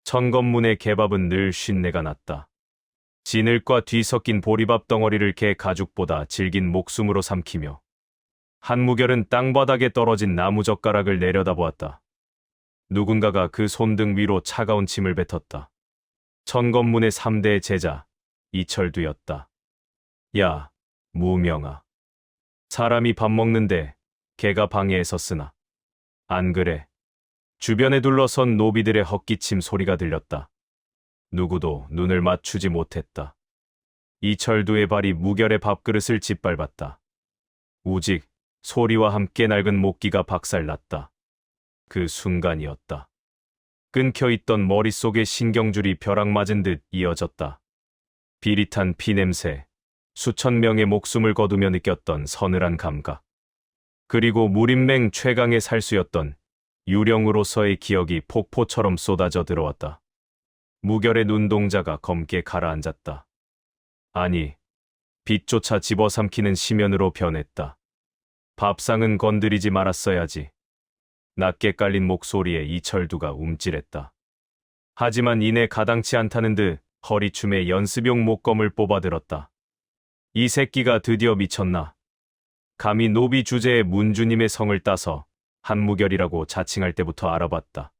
천검문의 개밥은 늘 쉰내가 났다. 진흙과 뒤섞인 보리밥 덩어리를 개 가죽보다 질긴 목숨으로 삼키며 한무결은 땅바닥에 떨어진 나무젓가락을 내려다보았다. 누군가가 그 손등 위로 차가운 침을 뱉었다. 천검문의 3대 제자 이철두였다. 야, 무명아. 사람이 밥 먹는데 개가 방해해서 쓰나. 안 그래. 주변에 둘러선 노비들의 헛기침 소리가 들렸다. 누구도 눈을 맞추지 못했다. 이철두의 발이 무결의 밥그릇을 짓밟았다. 우직 소리와 함께 낡은 목기가 박살났다. 그 순간이었다. 끊겨있던 머릿속의 신경줄이 벼락 맞은 듯 이어졌다. 비릿한 피냄새, 수천 명의 목숨을 거두며 느꼈던 서늘한 감각. 그리고 무림맹 최강의 살수였던 유령으로서의 기억이 폭포처럼 쏟아져 들어왔다. 무결의 눈동자가 검게 가라앉았다. 아니, 빛조차 집어삼키는 심연으로 변했다. 밥상은 건드리지 말았어야지. 낮게 깔린 목소리에 이철두가 움찔했다. 하지만 이내 가당치 않다는 듯 허리춤에 연습용 목검을 뽑아들었다. 이 새끼가 드디어 미쳤나. 감히 노비 주제에 문주님의 성을 따서 한무결이라고 자칭할 때부터 알아봤다.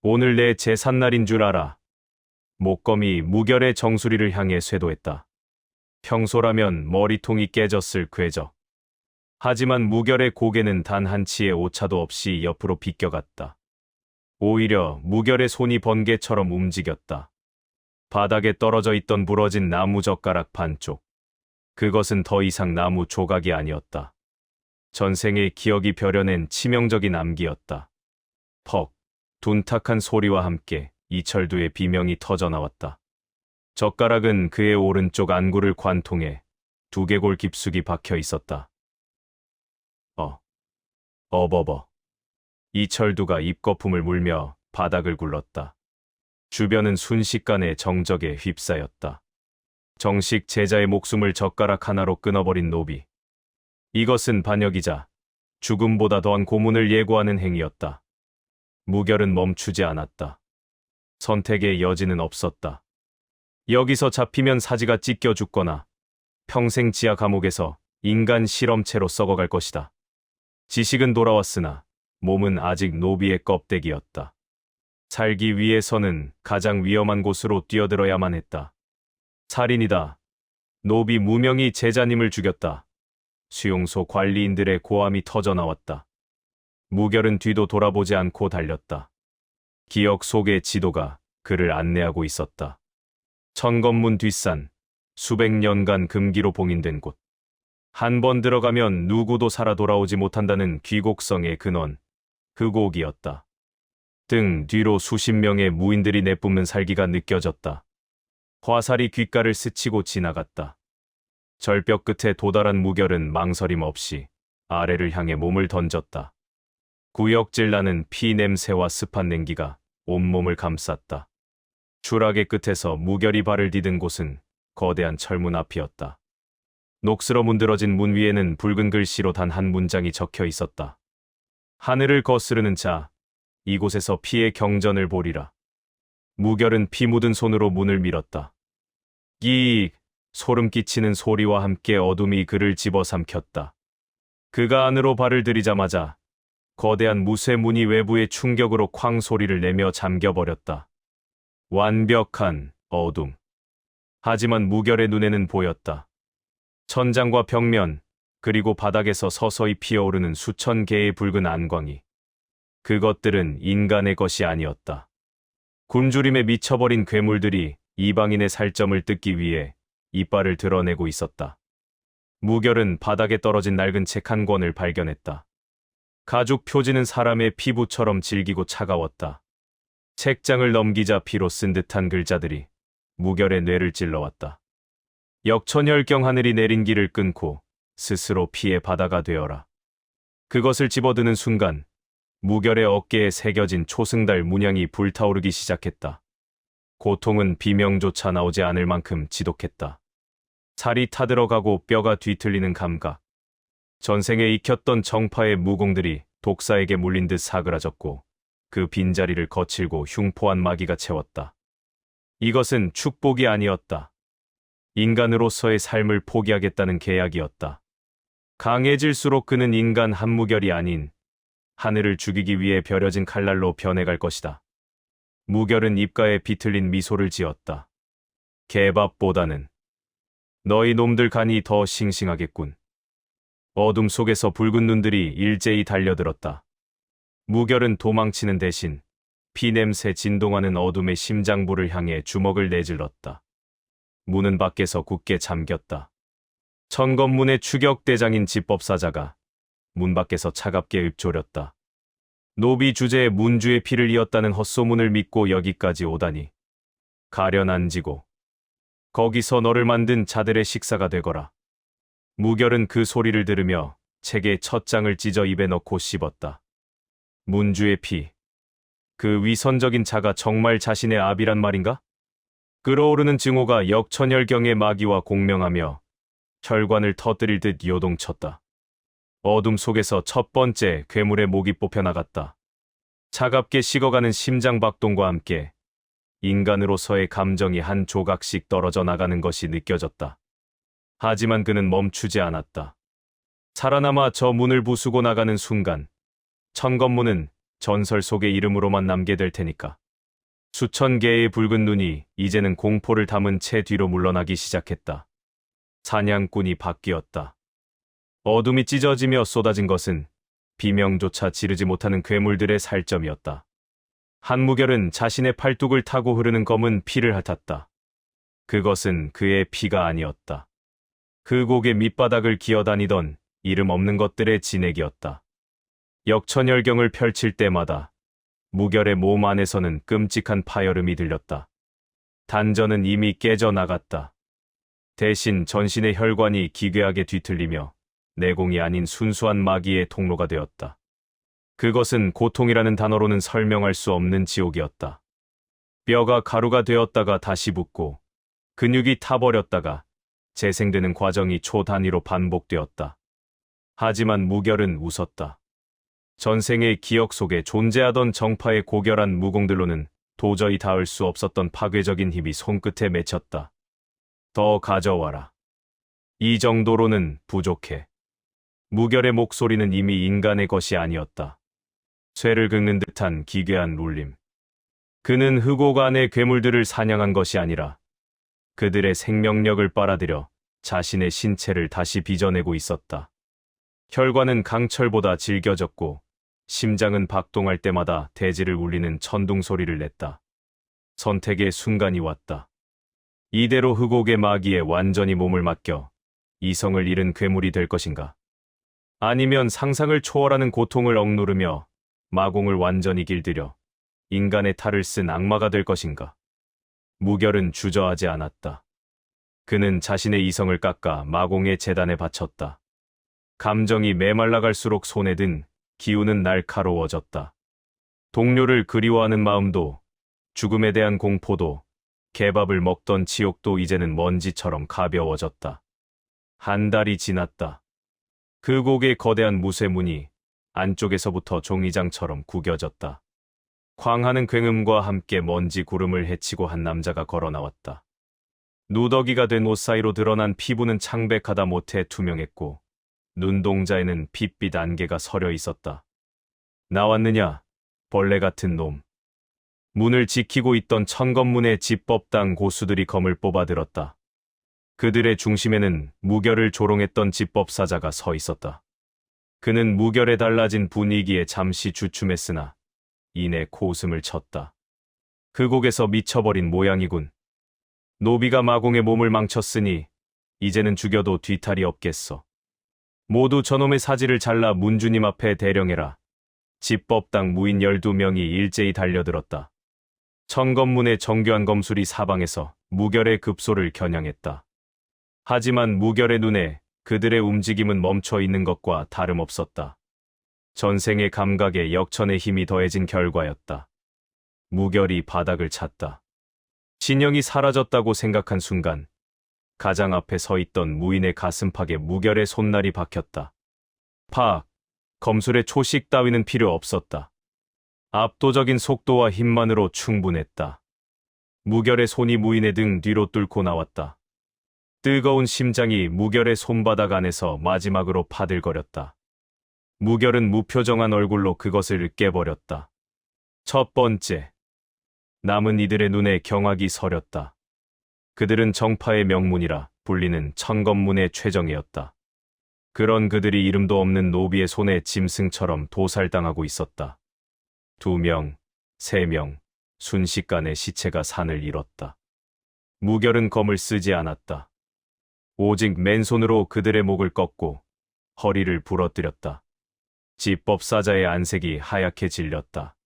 오늘 내 제삿날인 줄 알아. 목검이 무결의 정수리를 향해 쇄도했다. 평소라면 머리통이 깨졌을 궤적. 하지만 무결의 고개는 단 한 치의 오차도 없이 옆으로 비껴갔다. 오히려 무결의 손이 번개처럼 움직였다. 바닥에 떨어져 있던 부러진 나무 젓가락 반쪽. 그것은 더 이상 나무 조각이 아니었다. 전생의 기억이 벼려낸 치명적인 암기였다. 퍽, 둔탁한 소리와 함께 이철두의 비명이 터져나왔다. 젓가락은 그의 오른쪽 안구를 관통해 두개골 깊숙이 박혀 있었다. 어버버. 이철두가 입거품을 물며 바닥을 굴렀다. 주변은 순식간에 정적에 휩싸였다. 정식 제자의 목숨을 젓가락 하나로 끊어버린 노비. 이것은 반역이자 죽음보다 더한 고문을 예고하는 행위였다. 무결은 멈추지 않았다. 선택의 여지는 없었다. 여기서 잡히면 사지가 찢겨 죽거나 평생 지하 감옥에서 인간 실험체로 썩어갈 것이다. 지식은 돌아왔으나 몸은 아직 노비의 껍데기였다. 살기 위해서는 가장 위험한 곳으로 뛰어들어야만 했다. 살인이다. 노비 무명이 제자님을 죽였다. 수용소 관리인들의 고함이 터져나왔다. 무결은 뒤도 돌아보지 않고 달렸다. 기억 속의 지도가 그를 안내하고 있었다. 천검문 뒷산, 수백 년간 금기로 봉인된 곳. 한 번 들어가면 누구도 살아 돌아오지 못한다는 귀곡성의 근원, 그 곡이었다. 등 뒤로 수십 명의 무인들이 내뿜는 살기가 느껴졌다. 화살이 귓가를 스치고 지나갔다. 절벽 끝에 도달한 무결은 망설임 없이 아래를 향해 몸을 던졌다. 구역질 나는 피 냄새와 습한 냉기가 온몸을 감쌌다. 추락의 끝에서 무결이 발을 디딘 곳은 거대한 철문 앞이었다. 녹슬어 문드러진 문 위에는 붉은 글씨로 단 한 문장이 적혀 있었다. 하늘을 거스르는 자, 이곳에서 피의 경전을 보리라. 무결은 피 묻은 손으로 문을 밀었다. 끼익! 소름 끼치는 소리와 함께 어둠이 그를 집어삼켰다. 그가 안으로 발을 들이자마자 거대한 무쇠문이 외부의 충격으로 쾅 소리를 내며 잠겨버렸다. 완벽한 어둠. 하지만 무결의 눈에는 보였다. 천장과 벽면, 그리고 바닥에서 서서히 피어오르는 수천 개의 붉은 안광이. 그것들은 인간의 것이 아니었다. 굶주림에 미쳐버린 괴물들이 이방인의 살점을 뜯기 위해 이빨을 드러내고 있었다. 무결은 바닥에 떨어진 낡은 책 한 권을 발견했다. 가죽 표지는 사람의 피부처럼 질기고 차가웠다. 책장을 넘기자 피로 쓴 듯한 글자들이 무결의 뇌를 찔러왔다. 역천혈경 하늘이 내린 길을 끊고 스스로 피의 바다가 되어라. 그것을 집어드는 순간 무결의 어깨에 새겨진 초승달 문양이 불타오르기 시작했다. 고통은 비명조차 나오지 않을 만큼 지독했다. 살이 타들어가고 뼈가 뒤틀리는 감각. 전생에 익혔던 정파의 무공들이 독사에게 물린 듯 사그라졌고 그 빈자리를 거칠고 흉포한 마귀가 채웠다. 이것은 축복이 아니었다. 인간으로서의 삶을 포기하겠다는 계약이었다. 강해질수록 그는 인간 한무결이 아닌 하늘을 죽이기 위해 벼려진 칼날로 변해갈 것이다. 무결은 입가에 비틀린 미소를 지었다. 개밥보다는 너희 놈들 간이 더 싱싱하겠군. 어둠 속에서 붉은 눈들이 일제히 달려들었다. 무결은 도망치는 대신 피냄새 진동하는 어둠의 심장부를 향해 주먹을 내질렀다. 문은 밖에서 굳게 잠겼다. 천검문의 추격대장인 집법사자가 문 밖에서 차갑게 읊조렸다. 노비 주제에 문주의 피를 이었다는 헛소문을 믿고 여기까지 오다니. 가련안지고 거기서 너를 만든 자들의 식사가 되거라. 무결은 그 소리를 들으며 책의 첫 장을 찢어 입에 넣고 씹었다. 문주의 피. 그 위선적인 자가 정말 자신의 아비란 말인가? 끓어오르는 증오가 역천혈경의 마귀와 공명하며 혈관을 터뜨릴 듯 요동쳤다. 어둠 속에서 첫 번째 괴물의 목이 뽑혀나갔다. 차갑게 식어가는 심장박동과 함께 인간으로서의 감정이 한 조각씩 떨어져 나가는 것이 느껴졌다. 하지만 그는 멈추지 않았다. 살아남아 저 문을 부수고 나가는 순간 천검문은 전설 속의 이름으로만 남게 될 테니까. 수천 개의 붉은 눈이 이제는 공포를 담은 채 뒤로 물러나기 시작했다. 사냥꾼이 바뀌었다. 어둠이 찢어지며 쏟아진 것은 비명조차 지르지 못하는 괴물들의 살점이었다. 한무결은 자신의 팔뚝을 타고 흐르는 검은 피를 핥았다. 그것은 그의 피가 아니었다. 그 곡의 밑바닥을 기어다니던 이름 없는 것들의 진액이었다. 역천혈경을 펼칠 때마다 무결의 몸 안에서는 끔찍한 파열음이 들렸다. 단전은 이미 깨져나갔다. 대신 전신의 혈관이 기괴하게 뒤틀리며 내공이 아닌 순수한 마귀의 통로가 되었다. 그것은 고통이라는 단어로는 설명할 수 없는 지옥이었다. 뼈가 가루가 되었다가 다시 붙고 근육이 타버렸다가 재생되는 과정이 초단위로 반복되었다. 하지만 무결은 웃었다. 전생의 기억 속에 존재하던 정파의 고결한 무공들로는 도저히 닿을 수 없었던 파괴적인 힘이 손끝에 맺혔다. 더 가져와라. 이 정도로는 부족해. 무결의 목소리는 이미 인간의 것이 아니었다. 쇠를 긁는 듯한 기괴한 울림. 그는 흑옥 안의 괴물들을 사냥한 것이 아니라 그들의 생명력을 빨아들여 자신의 신체를 다시 빚어내고 있었다. 혈관은 강철보다 질겨졌고 심장은 박동할 때마다 대지를 울리는 천둥 소리를 냈다. 선택의 순간이 왔다. 이대로 흑옥의 마귀에 완전히 몸을 맡겨 이성을 잃은 괴물이 될 것인가? 아니면 상상을 초월하는 고통을 억누르며 마공을 완전히 길들여 인간의 탈을 쓴 악마가 될 것인가? 무결은 주저하지 않았다. 그는 자신의 이성을 깎아 마공의 제단에 바쳤다. 감정이 메말라갈수록 손에 든 기운은 날카로워졌다. 동료를 그리워하는 마음도, 죽음에 대한 공포도, 개밥을 먹던 지옥도 이제는 먼지처럼 가벼워졌다. 한 달이 지났다. 그 곡의 거대한 무쇠문이 안쪽에서부터 종이장처럼 구겨졌다. 광하는 굉음과 함께 먼지 구름을 헤치고 한 남자가 걸어 나왔다. 누더기가 된 옷 사이로 드러난 피부는 창백하다 못해 투명했고 눈동자에는 핏빛 안개가 서려 있었다. 나왔느냐, 벌레 같은 놈. 문을 지키고 있던 천검문의 집법당 고수들이 검을 뽑아들었다. 그들의 중심에는 무결을 조롱했던 집법사자가 서 있었다. 그는 무결에 달라진 분위기에 잠시 주춤했으나 이내 코웃음을 쳤다. 그 곡에서 미쳐버린 모양이군. 노비가 마공의 몸을 망쳤으니 이제는 죽여도 뒤탈이 없겠어. 모두 저놈의 사지를 잘라 문주님 앞에 대령해라. 집법당 무인 12명이 일제히 달려들었다. 천검문의 정교한 검술이 사방에서 무결의 급소를 겨냥했다. 하지만 무결의 눈에 그들의 움직임은 멈춰 있는 것과 다름없었다. 전생의 감각에 역천의 힘이 더해진 결과였다. 무결이 바닥을 찼다. 진영이 사라졌다고 생각한 순간 가장 앞에 서 있던 무인의 가슴팍에 무결의 손날이 박혔다. 팍! 검술의 초식 따위는 필요 없었다. 압도적인 속도와 힘만으로 충분했다. 무결의 손이 무인의 등 뒤로 뚫고 나왔다. 뜨거운 심장이 무결의 손바닥 안에서 마지막으로 파들거렸다. 무결은 무표정한 얼굴로 그것을 깨버렸다. 첫 번째. 남은 이들의 눈에 경악이 서렸다. 그들은 정파의 명문이라 불리는 천검문의 최정예였다. 그런 그들이 이름도 없는 노비의 손에 짐승처럼 도살당하고 있었다. 2명, 3명, 순식간에 시체가 산을 잃었다. 무결은 검을 쓰지 않았다. 오직 맨손으로 그들의 목을 꺾고 허리를 부러뜨렸다. 지법사자의 안색이 하얗게 질렸다.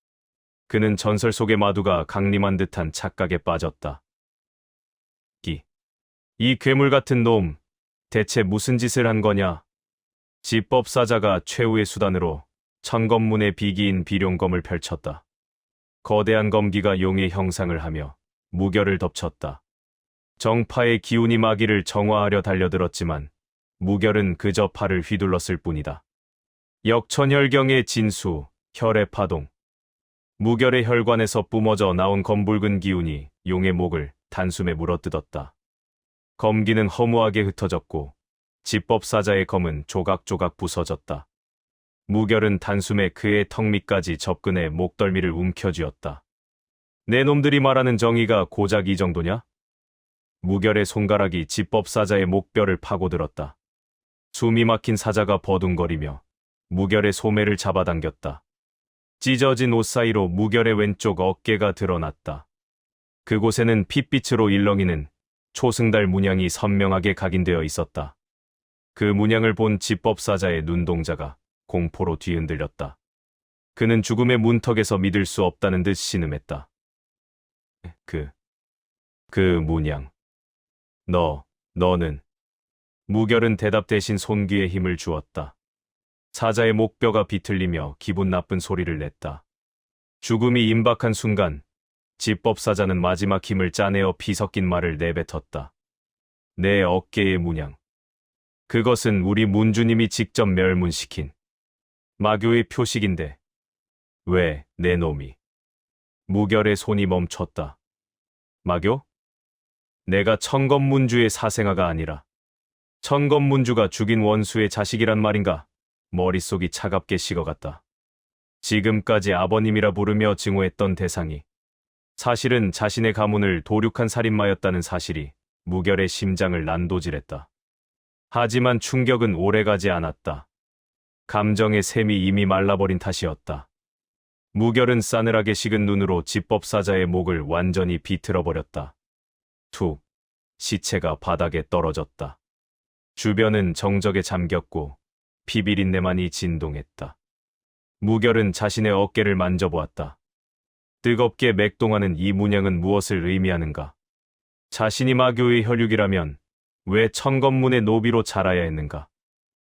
그는 전설 속의 마두가 강림한 듯한 착각에 빠졌다. 이 괴물 같은 놈, 대체 무슨 짓을 한 거냐? 지법사자가 최후의 수단으로 천검문의 비기인 비룡검을 펼쳤다. 거대한 검기가 용의 형상을 하며 무결을 덮쳤다. 정파의 기운이 마귀를 정화하려 달려들었지만 무결은 그저 팔을 휘둘렀을 뿐이다. 역천혈경의 진수, 혈의 파동. 무결의 혈관에서 뿜어져 나온 검붉은 기운이 용의 목을 단숨에 물어뜯었다. 검기는 허무하게 흩어졌고 지법사자의 검은 조각조각 부서졌다. 무결은 단숨에 그의 턱 밑까지 접근해 목덜미를 움켜쥐었다. 내 놈들이 말하는 정의가 고작 이 정도냐? 무결의 손가락이 지법사자의 목뼈를 파고들었다. 숨이 막힌 사자가 버둥거리며 무결의 소매를 잡아당겼다. 찢어진 옷 사이로 무결의 왼쪽 어깨가 드러났다. 그곳에는 핏빛으로 일렁이는 초승달 문양이 선명하게 각인되어 있었다. 그 문양을 본 지법사자의 눈동자가 공포로 뒤흔들렸다. 그는 죽음의 문턱에서 믿을 수 없다는 듯 신음했다. 그 문양. 너는. 무결은 대답 대신 손귀에 힘을 주었다. 사자의 목뼈가 비틀리며 기분 나쁜 소리를 냈다. 죽음이 임박한 순간 지법사자는 마지막 힘을 짜내어 피 섞인 말을 내뱉었다. 내 어깨의 문양. 그것은 우리 문주님이 직접 멸문시킨 마교의 표식인데 왜 내 놈이. 무결의 손이 멈췄다. 마교? 내가 천검문주의 사생아가 아니라 천검문주가 죽인 원수의 자식이란 말인가? 머릿속이 차갑게 식어갔다. 지금까지 아버님이라 부르며 증오했던 대상이 사실은 자신의 가문을 도륙한 살인마였다는 사실이 무결의 심장을 난도질했다. 하지만 충격은 오래가지 않았다. 감정의 샘이 이미 말라버린 탓이었다. 무결은 싸늘하게 식은 눈으로 지법사자의 목을 완전히 비틀어버렸다. 툭, 시체가 바닥에 떨어졌다. 주변은 정적에 잠겼고 피비린내만이 진동했다. 무결은 자신의 어깨를 만져보았다. 뜨겁게 맥동하는 이 문양은 무엇을 의미하는가? 자신이 마교의 혈육이라면 왜 천검문의 노비로 자라야 했는가?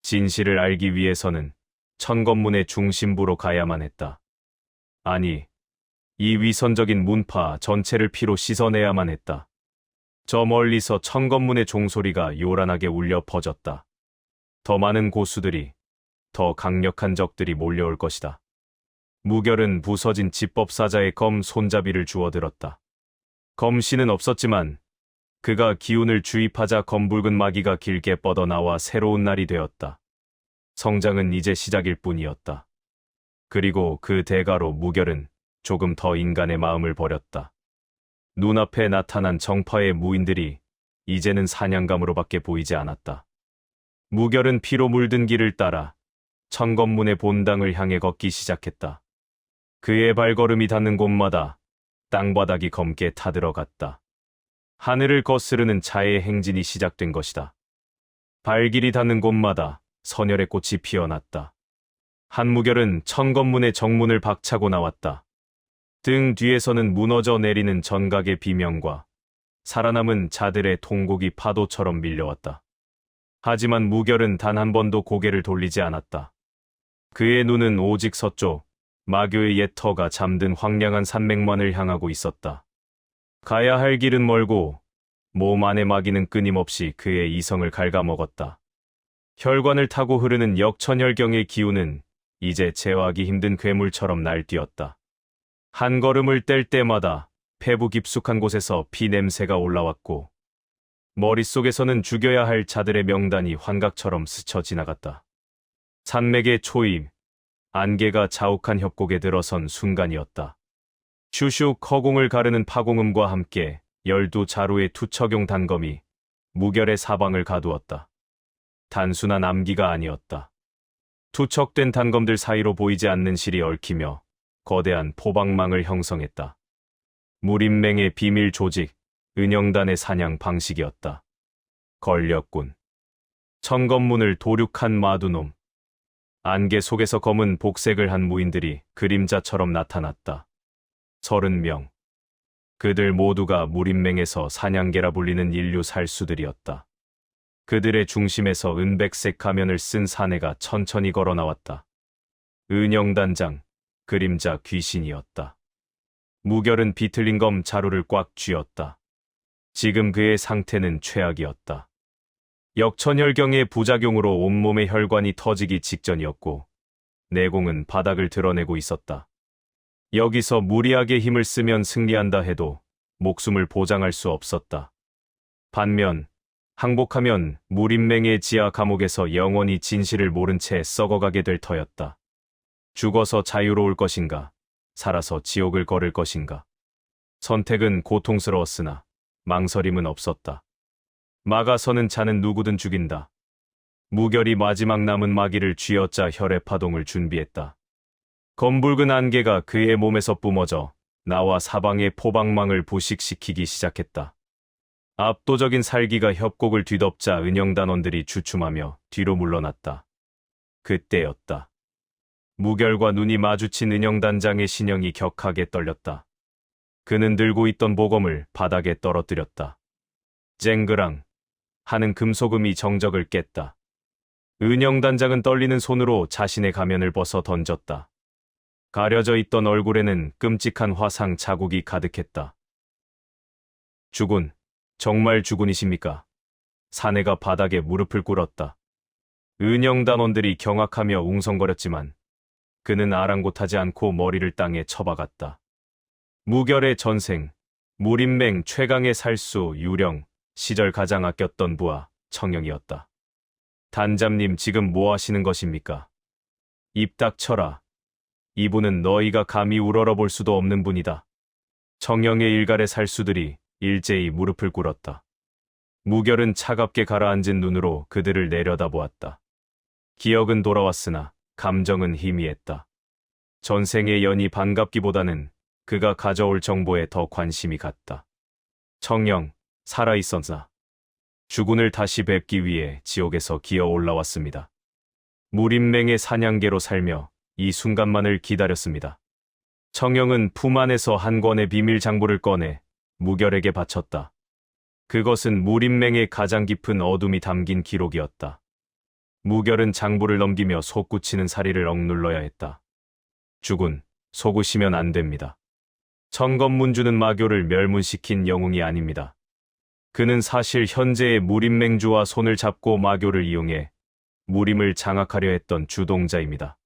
진실을 알기 위해서는 천검문의 중심부로 가야만 했다. 아니, 이 위선적인 문파 전체를 피로 씻어내야만 했다. 저 멀리서 천검문의 종소리가 요란하게 울려 퍼졌다. 더 많은 고수들이, 더 강력한 적들이 몰려올 것이다. 무결은 부서진 지법사자의 검 손잡이를 주워들었다. 검씨는 없었지만 그가 기운을 주입하자 검붉은 마귀가 길게 뻗어나와 새로운 날이 되었다. 성장은 이제 시작일 뿐이었다. 그리고 그 대가로 무결은 조금 더 인간의 마음을 버렸다. 눈앞에 나타난 정파의 무인들이 이제는 사냥감으로밖에 보이지 않았다. 무결은 피로 물든 길을 따라 천검문의 본당을 향해 걷기 시작했다. 그의 발걸음이 닿는 곳마다 땅바닥이 검게 타들어갔다. 하늘을 거스르는 자의 행진이 시작된 것이다. 발길이 닿는 곳마다 선열의 꽃이 피어났다. 한무결은 천검문의 정문을 박차고 나왔다. 등 뒤에서는 무너져 내리는 전각의 비명과 살아남은 자들의 통곡이 파도처럼 밀려왔다. 하지만 무결은 단 한 번도 고개를 돌리지 않았다. 그의 눈은 오직 서쪽, 마교의 옛 터가 잠든 황량한 산맥만을 향하고 있었다. 가야 할 길은 멀고 몸 안의 마귀는 끊임없이 그의 이성을 갉아먹었다. 혈관을 타고 흐르는 역천혈경의 기운은 이제 제어하기 힘든 괴물처럼 날뛰었다. 한 걸음을 뗄 때마다 폐부 깊숙한 곳에서 피 냄새가 올라왔고 머릿속에서는 죽여야 할 자들의 명단이 환각처럼 스쳐 지나갔다. 산맥의 초임, 안개가 자욱한 협곡에 들어선 순간이었다. 슈슉 허공을 가르는 파공음과 함께 12자루의 투척용 단검이 무결의 사방을 가두었다. 단순한 암기가 아니었다. 투척된 단검들 사이로 보이지 않는 실이 얽히며 거대한 포박망을 형성했다. 무림맹의 비밀 조직, 은영단의 사냥 방식이었다. 걸렸군. 천검문을 도륙한 마두놈. 안개 속에서 검은 복색을 한 무인들이 그림자처럼 나타났다. 30명. 그들 모두가 무림맹에서 사냥개라 불리는 인류 살수들이었다. 그들의 중심에서 은백색 가면을 쓴 사내가 천천히 걸어 나왔다. 은영단장, 그림자 귀신이었다. 무결은 비틀린 검 자루를 꽉 쥐었다. 지금 그의 상태는 최악이었다. 역천혈경의 부작용으로 온몸의 혈관이 터지기 직전이었고 내공은 바닥을 드러내고 있었다. 여기서 무리하게 힘을 쓰면 승리한다 해도 목숨을 보장할 수 없었다. 반면 항복하면 무림맹의 지하 감옥에서 영원히 진실을 모른 채 썩어가게 될 터였다. 죽어서 자유로울 것인가, 살아서 지옥을 걸을 것인가. 선택은 고통스러웠으나 망설임은 없었다. 막아서는 자는 누구든 죽인다. 무결이 마지막 남은 마기를 쥐어짜 혈의 파동을 준비했다. 검붉은 안개가 그의 몸에서 뿜어져 나와 사방의 포박망을 부식시키기 시작했다. 압도적인 살기가 협곡을 뒤덮자 은영단원들이 주춤하며 뒤로 물러났다. 그때였다. 무결과 눈이 마주친 은영단장의 신형이 격하게 떨렸다. 그는 들고 있던 보검을 바닥에 떨어뜨렸다. 쨍그랑 하는 금속음이 정적을 깼다. 은영단장은 떨리는 손으로 자신의 가면을 벗어 던졌다. 가려져 있던 얼굴에는 끔찍한 화상 자국이 가득했다. 주군, 정말 주군이십니까? 사내가 바닥에 무릎을 꿇었다. 은영단원들이 경악하며 웅성거렸지만 그는 아랑곳하지 않고 머리를 땅에 쳐박았다. 무결의 전생, 무림맹 최강의 살수 유령, 시절 가장 아꼈던 부하, 청영이었다. 단잠님 지금 뭐 하시는 것입니까? 입 닥쳐라. 이분은 너희가 감히 우러러볼 수도 없는 분이다. 청영의 일갈의 살수들이 일제히 무릎을 꿇었다. 무결은 차갑게 가라앉은 눈으로 그들을 내려다보았다. 기억은 돌아왔으나 감정은 희미했다. 전생의 연이 반갑기보다는 그가 가져올 정보에 더 관심이 갔다. 청영, 살아있었나? 주군을 다시 뵙기 위해 지옥에서 기어 올라왔습니다. 무림맹의 사냥개로 살며 이 순간만을 기다렸습니다. 청영은 품 안에서 한 권의 비밀 장부를 꺼내 무결에게 바쳤다. 그것은 무림맹의 가장 깊은 어둠이 담긴 기록이었다. 무결은 장부를 넘기며 솟구치는 사리를 억눌러야 했다. 주군, 속으시면 안 됩니다. 천검문주는 마교를 멸문시킨 영웅이 아닙니다. 그는 사실 현재의 무림맹주와 손을 잡고 마교를 이용해 무림을 장악하려 했던 주동자입니다.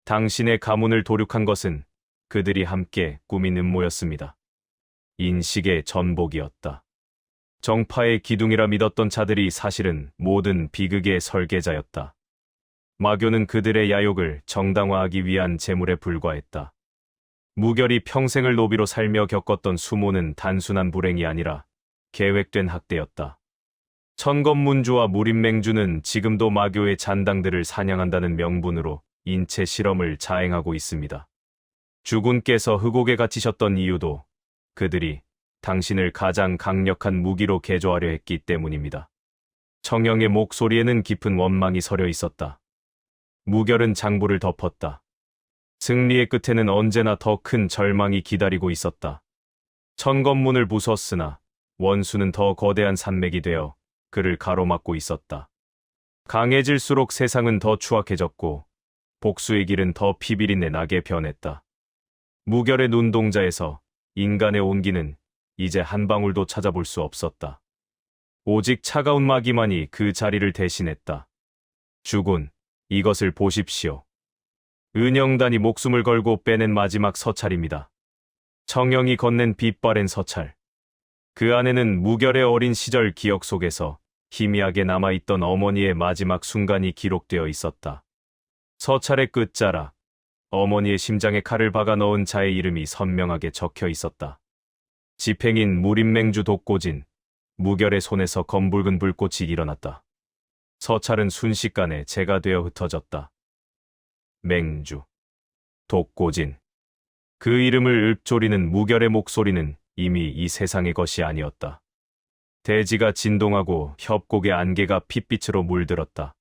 당신의 가문을 도륙한 것은 그들이 함께 꾸민 음모였습니다. 인식의 전복이었다. 정파의 기둥이라 믿었던 자들이 사실은 모든 비극의 설계자였다. 마교는 그들의 야욕을 정당화하기 위한 재물에 불과했다. 무결이 평생을 노비로 살며 겪었던 수모는 단순한 불행이 아니라 계획된 학대였다. 천검문주와 무림맹주는 지금도 마교의 잔당들을 사냥한다는 명분으로 인체 실험을 자행하고 있습니다. 주군께서 흑옥에 갇히셨던 이유도 그들이 당신을 가장 강력한 무기로 개조하려 했기 때문입니다. 청영의 목소리에는 깊은 원망이 서려 있었다. 무결은 장부를 덮었다. 승리의 끝에는 언제나 더 큰 절망이 기다리고 있었다. 천검문을 부쉈으나 원수는 더 거대한 산맥이 되어 그를 가로막고 있었다. 강해질수록 세상은 더 추악해졌고 복수의 길은 더 피비린내 나게 변했다. 무결의 눈동자에서 인간의 온기는 이제 한 방울도 찾아볼 수 없었다. 오직 차가운 마기만이 그 자리를 대신했다. 주군, 이것을 보십시오. 은영단이 목숨을 걸고 빼낸 마지막 서찰입니다. 청영이 건넨 빛바랜 서찰. 그 안에는 무결의 어린 시절 기억 속에서 희미하게 남아있던 어머니의 마지막 순간이 기록되어 있었다. 서찰의 끝자락, 어머니의 심장에 칼을 박아 넣은 자의 이름이 선명하게 적혀 있었다. 집행인 무림맹주 독고진, 무결의 손에서 검붉은 불꽃이 일어났다. 서찰은 순식간에 재가 되어 흩어졌다. 맹주, 독고진. 그 이름을 읊조리는 무결의 목소리는 이미 이 세상의 것이 아니었다. 대지가 진동하고 협곡의 안개가 핏빛으로 물들었다.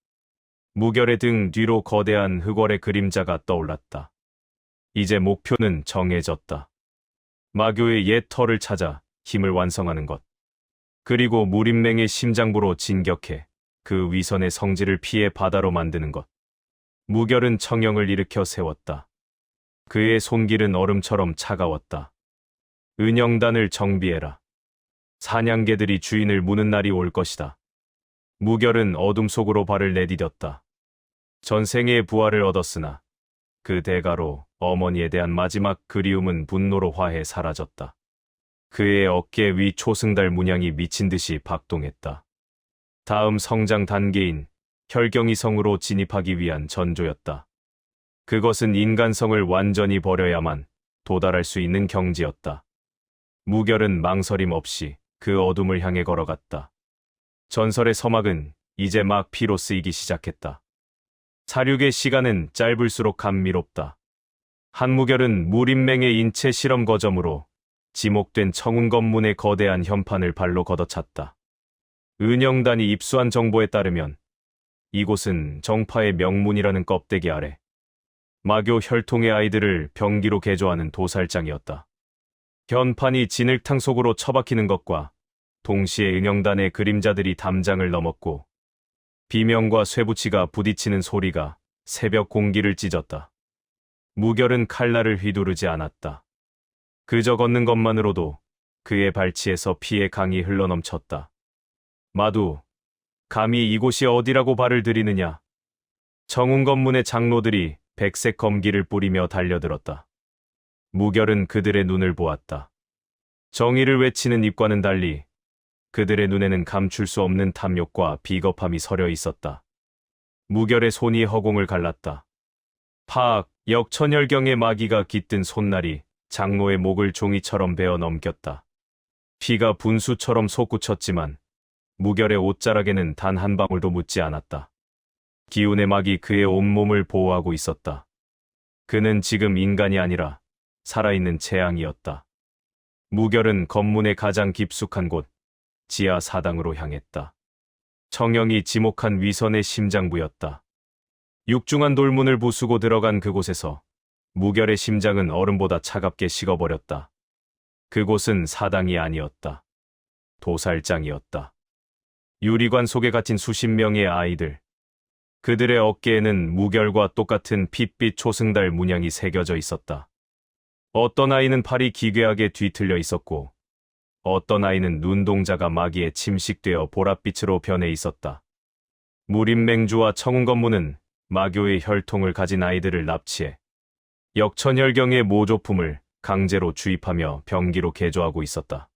무결의 등 뒤로 거대한 흑월의 그림자가 떠올랐다. 이제 목표는 정해졌다. 마교의 옛 터를 찾아 힘을 완성하는 것. 그리고 무림맹의 심장부로 진격해 그 위선의 성질을 피해 바다로 만드는 것. 무결은 청영을 일으켜 세웠다. 그의 손길은 얼음처럼 차가웠다. 은영단을 정비해라. 사냥개들이 주인을 무는 날이 올 것이다. 무결은 어둠 속으로 발을 내디뎠다. 전생의 부활을 얻었으나 그 대가로 어머니에 대한 마지막 그리움은 분노로 화해 사라졌다. 그의 어깨 위 초승달 문양이 미친 듯이 박동했다. 다음 성장 단계인 혈경이성으로 진입하기 위한 전조였다. 그것은 인간성을 완전히 버려야만 도달할 수 있는 경지였다. 무결은 망설임 없이 그 어둠을 향해 걸어갔다. 전설의 서막은 이제 막 피로 쓰이기 시작했다. 사륙의 시간은 짧을수록 감미롭다. 한무결은 무림맹의 인체 실험 거점으로 지목된 청운검문의 거대한 현판을 발로 걷어찼다. 은영단이 입수한 정보에 따르면 이곳은 정파의 명문이라는 껍데기 아래 마교 혈통의 아이들을 병기로 개조하는 도살장이었다. 현판이 진흙탕 속으로 처박히는 것과 동시에 은영단의 그림자들이 담장을 넘었고 비명과 쇠붙이가 부딪히는 소리가 새벽 공기를 찢었다. 무결은 칼날을 휘두르지 않았다. 그저 걷는 것만으로도 그의 발치에서 피의 강이 흘러넘쳤다. 마두, 감히 이곳이 어디라고 발을 들이느냐. 정운검문의 장로들이 백색 검기를 뿌리며 달려들었다. 무결은 그들의 눈을 보았다. 정의를 외치는 입과는 달리 그들의 눈에는 감출 수 없는 탐욕과 비겁함이 서려 있었다. 무결의 손이 허공을 갈랐다. 파악, 역천혈경의 마귀가 깃든 손날이 장로의 목을 종이처럼 베어 넘겼다. 피가 분수처럼 솟구쳤지만 무결의 옷자락에는 단 한 방울도 묻지 않았다. 기운의 막이 그의 온몸을 보호하고 있었다. 그는 지금 인간이 아니라 살아있는 재앙이었다. 무결은 검문의 가장 깊숙한 곳, 지하 사당으로 향했다. 청영이 지목한 위선의 심장부였다. 육중한 돌문을 부수고 들어간 그곳에서 무결의 심장은 얼음보다 차갑게 식어버렸다. 그곳은 사당이 아니었다. 도살장이었다. 유리관 속에 갇힌 수십 명의 아이들. 그들의 어깨에는 무결과 똑같은 핏빛 초승달 문양이 새겨져 있었다. 어떤 아이는 팔이 기괴하게 뒤틀려 있었고 어떤 아이는 눈동자가 마기에 침식되어 보랏빛으로 변해 있었다. 무림맹주와 청운검문은 마교의 혈통을 가진 아이들을 납치해 역천혈경의 모조품을 강제로 주입하며 병기로 개조하고 있었다.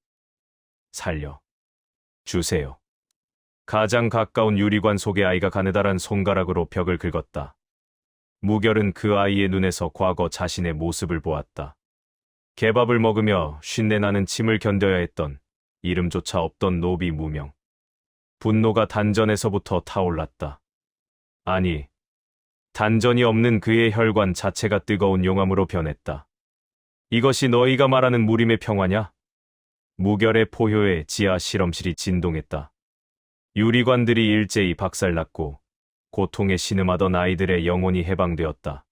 살려 주세요. 가장 가까운 유리관 속의 아이가 가느다란 손가락으로 벽을 긁었다. 무결은 그 아이의 눈에서 과거 자신의 모습을 보았다. 개밥을 먹으며 쉰내나는 침을 견뎌야 했던 이름조차 없던 노비 무명. 분노가 단전에서부터 타올랐다. 아니, 단전이 없는 그의 혈관 자체가 뜨거운 용암으로 변했다. 이것이 너희가 말하는 무림의 평화냐? 무결의 포효에 지하 실험실이 진동했다. 유리관들이 일제히 박살났고 고통에 신음하던 아이들의 영혼이 해방되었다.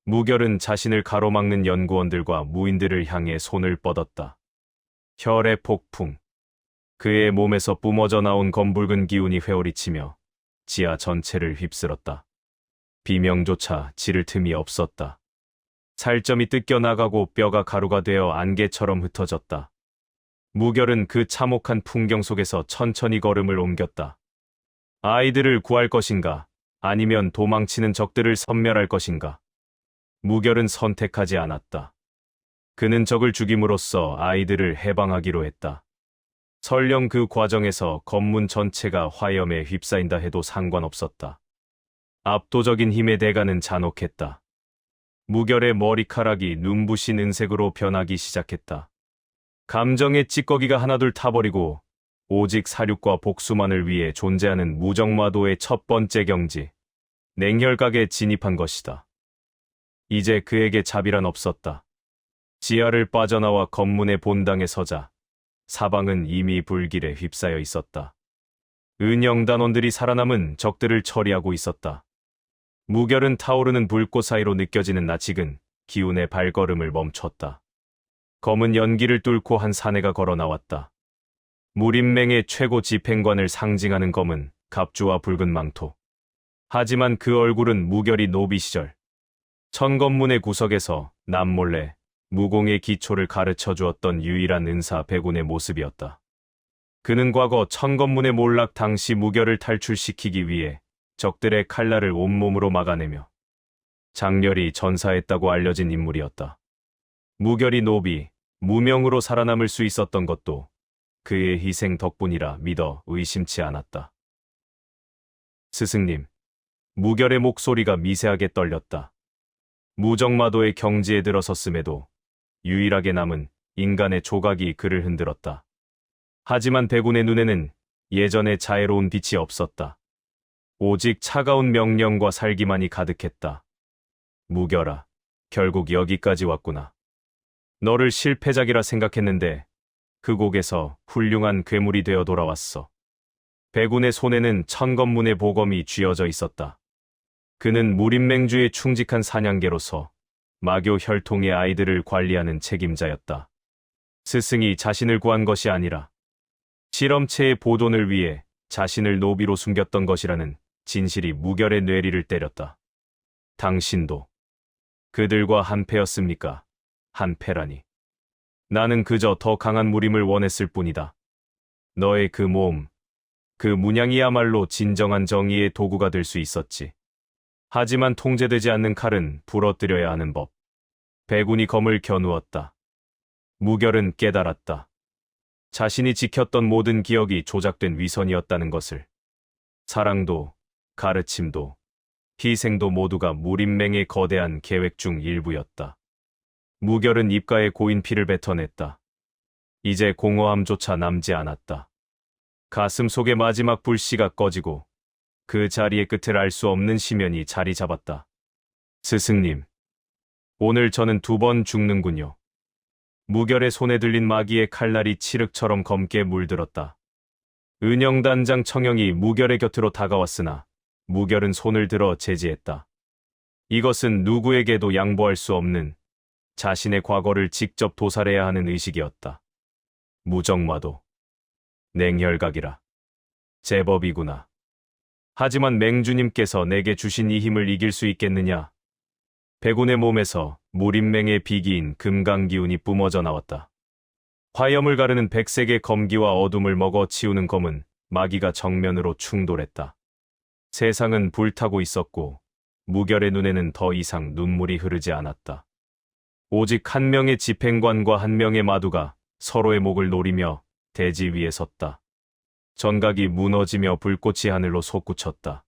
무결은 자신을 가로막는 연구원들과 무인들을 향해 손을 뻗었다. 혈의 폭풍. 그의 몸에서 뿜어져 나온 검붉은 기운이 회오리치며 지하 전체를 휩쓸었다. 비명조차 지를 틈이 없었다. 살점이 뜯겨나가고 뼈가 가루가 되어 안개처럼 흩어졌다. 무결은 그 참혹한 풍경 속에서 천천히 걸음을 옮겼다. 아이들을 구할 것인가, 아니면 도망치는 적들을 섬멸할 것인가. 무결은 선택하지 않았다. 그는 적을 죽임으로써 아이들을 해방하기로 했다. 설령 그 과정에서 검문 전체가 화염에 휩싸인다 해도 상관없었다. 압도적인 힘의 대가는 잔혹했다. 무결의 머리카락이 눈부신 은색으로 변하기 시작했다. 감정의 찌꺼기가 하나둘 타버리고 오직 사륙과 복수만을 위해 존재하는 무정마도의 첫 번째 경지, 냉혈각에 진입한 것이다. 이제 그에게 자비란 없었다. 지하를 빠져나와 검문의 본당에 서자 사방은 이미 불길에 휩싸여 있었다. 은영단원들이 살아남은 적들을 처리하고 있었다. 무결은 타오르는 불꽃 사이로 느껴지는 낯익은 기운의 발걸음을 멈췄다. 검은 연기를 뚫고 한 사내가 걸어 나왔다. 무림맹의 최고 집행관을 상징하는 검은 갑주와 붉은 망토. 하지만 그 얼굴은 무결이 노비 시절 천검문의 구석에서 남몰래 무공의 기초를 가르쳐 주었던 유일한 은사 백운의 모습이었다. 그는 과거 천검문의 몰락 당시 무결을 탈출시키기 위해 적들의 칼날을 온몸으로 막아내며 장렬히 전사했다고 알려진 인물이었다. 무결이 노비, 무명으로 살아남을 수 있었던 것도 그의 희생 덕분이라 믿어 의심치 않았다. 스승님, 무결의 목소리가 미세하게 떨렸다. 무정마도의 경지에 들어섰음에도 유일하게 남은 인간의 조각이 그를 흔들었다. 하지만 백운의 눈에는 예전의 자애로운 빛이 없었다. 오직 차가운 명령과 살기만이 가득했다. 무결아, 결국 여기까지 왔구나. 너를 실패작이라 생각했는데 그 곡에서 훌륭한 괴물이 되어 돌아왔어. 백운의 손에는 천검문의 보검이 쥐어져 있었다. 그는 무림맹주의 충직한 사냥개로서 마교 혈통의 아이들을 관리하는 책임자였다. 스승이 자신을 구한 것이 아니라 실험체의 보존을 위해 자신을 노비로 숨겼던 것이라는 진실이 무결의 뇌리를 때렸다. 당신도 그들과 한패였습니까? 한패라니. 나는 그저 더 강한 무림을 원했을 뿐이다. 너의 그 모험, 그 문양이야말로 진정한 정의의 도구가 될 수 있었지. 하지만 통제되지 않는 칼은 부러뜨려야 하는 법. 백운이 검을 겨누었다. 무결은 깨달았다. 자신이 지켰던 모든 기억이 조작된 위선이었다는 것을. 사랑도, 가르침도, 희생도 모두가 무림맹의 거대한 계획 중 일부였다. 무결은 입가에 고인 피를 뱉어냈다. 이제 공허함조차 남지 않았다. 가슴 속의 마지막 불씨가 꺼지고 그 자리의 끝을 알 수 없는 심연이 자리 잡았다. 스승님, 오늘 저는 2번 죽는군요. 무결의 손에 들린 마기의 칼날이 칠흑처럼 검게 물들었다. 은영단장 청영이 무결의 곁으로 다가왔으나 무결은 손을 들어 제지했다. 이것은 누구에게도 양보할 수 없는 자신의 과거를 직접 도살해야 하는 의식이었다. 무정마도, 냉혈각이라. 제법이구나. 하지만 맹주님께서 내게 주신 이 힘을 이길 수 있겠느냐? 백운의 몸에서 무림맹의 비기인 금강기운이 뿜어져 나왔다. 화염을 가르는 백색의 검기와 어둠을 먹어 치우는 검은 마기가 정면으로 충돌했다. 세상은 불타고 있었고 무결의 눈에는 더 이상 눈물이 흐르지 않았다. 오직 한 명의 집행관과 한 명의 마두가 서로의 목을 노리며 대지 위에 섰다. 전각이 무너지며 불꽃이 하늘로 솟구쳤다.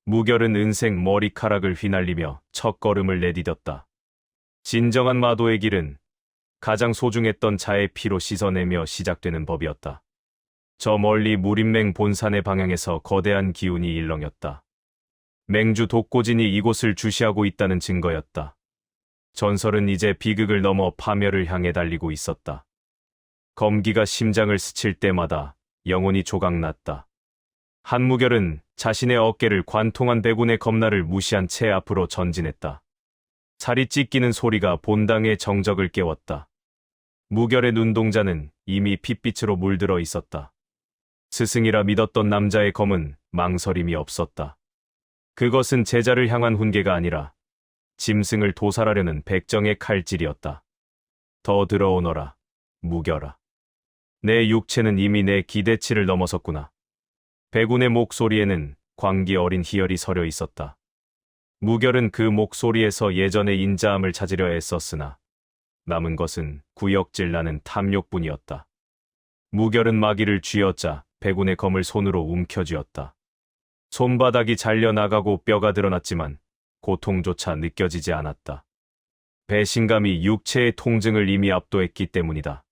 무결은 은색 머리카락을 휘날리며 첫걸음을 내디뎠다. 진정한 마도의 길은 가장 소중했던 자의 피로 씻어내며 시작되는 법이었다. 저 멀리 무림맹 본산의 방향에서 거대한 기운이 일렁였다. 맹주 독고진이 이곳을 주시하고 있다는 증거였다. 전설은 이제 비극을 넘어 파멸을 향해 달리고 있었다. 검기가 심장을 스칠 때마다 영혼이 조각났다. 한무결은 자신의 어깨를 관통한 백운의 검날을 무시한 채 앞으로 전진했다. 살이 찢기는 소리가 본당의 정적을 깨웠다. 무결의 눈동자는 이미 핏빛으로 물들어 있었다. 스승이라 믿었던 남자의 검은 망설임이 없었다. 그것은 제자를 향한 훈계가 아니라 짐승을 도살하려는 백정의 칼질이었다. 더 들어오너라, 무결아. 내 육체는 이미 내 기대치를 넘어섰구나. 백운의 목소리에는 광기 어린 희열이 서려 있었다. 무결은 그 목소리에서 예전의 인자함을 찾으려 애썼으나 남은 것은 구역질 나는 탐욕뿐이었다. 무결은 마기를 쥐어짜 백운의 검을 손으로 움켜쥐었다. 손바닥이 잘려나가고 뼈가 드러났지만 고통조차 느껴지지 않았다. 배신감이 육체의 통증을 이미 압도했기 때문이다.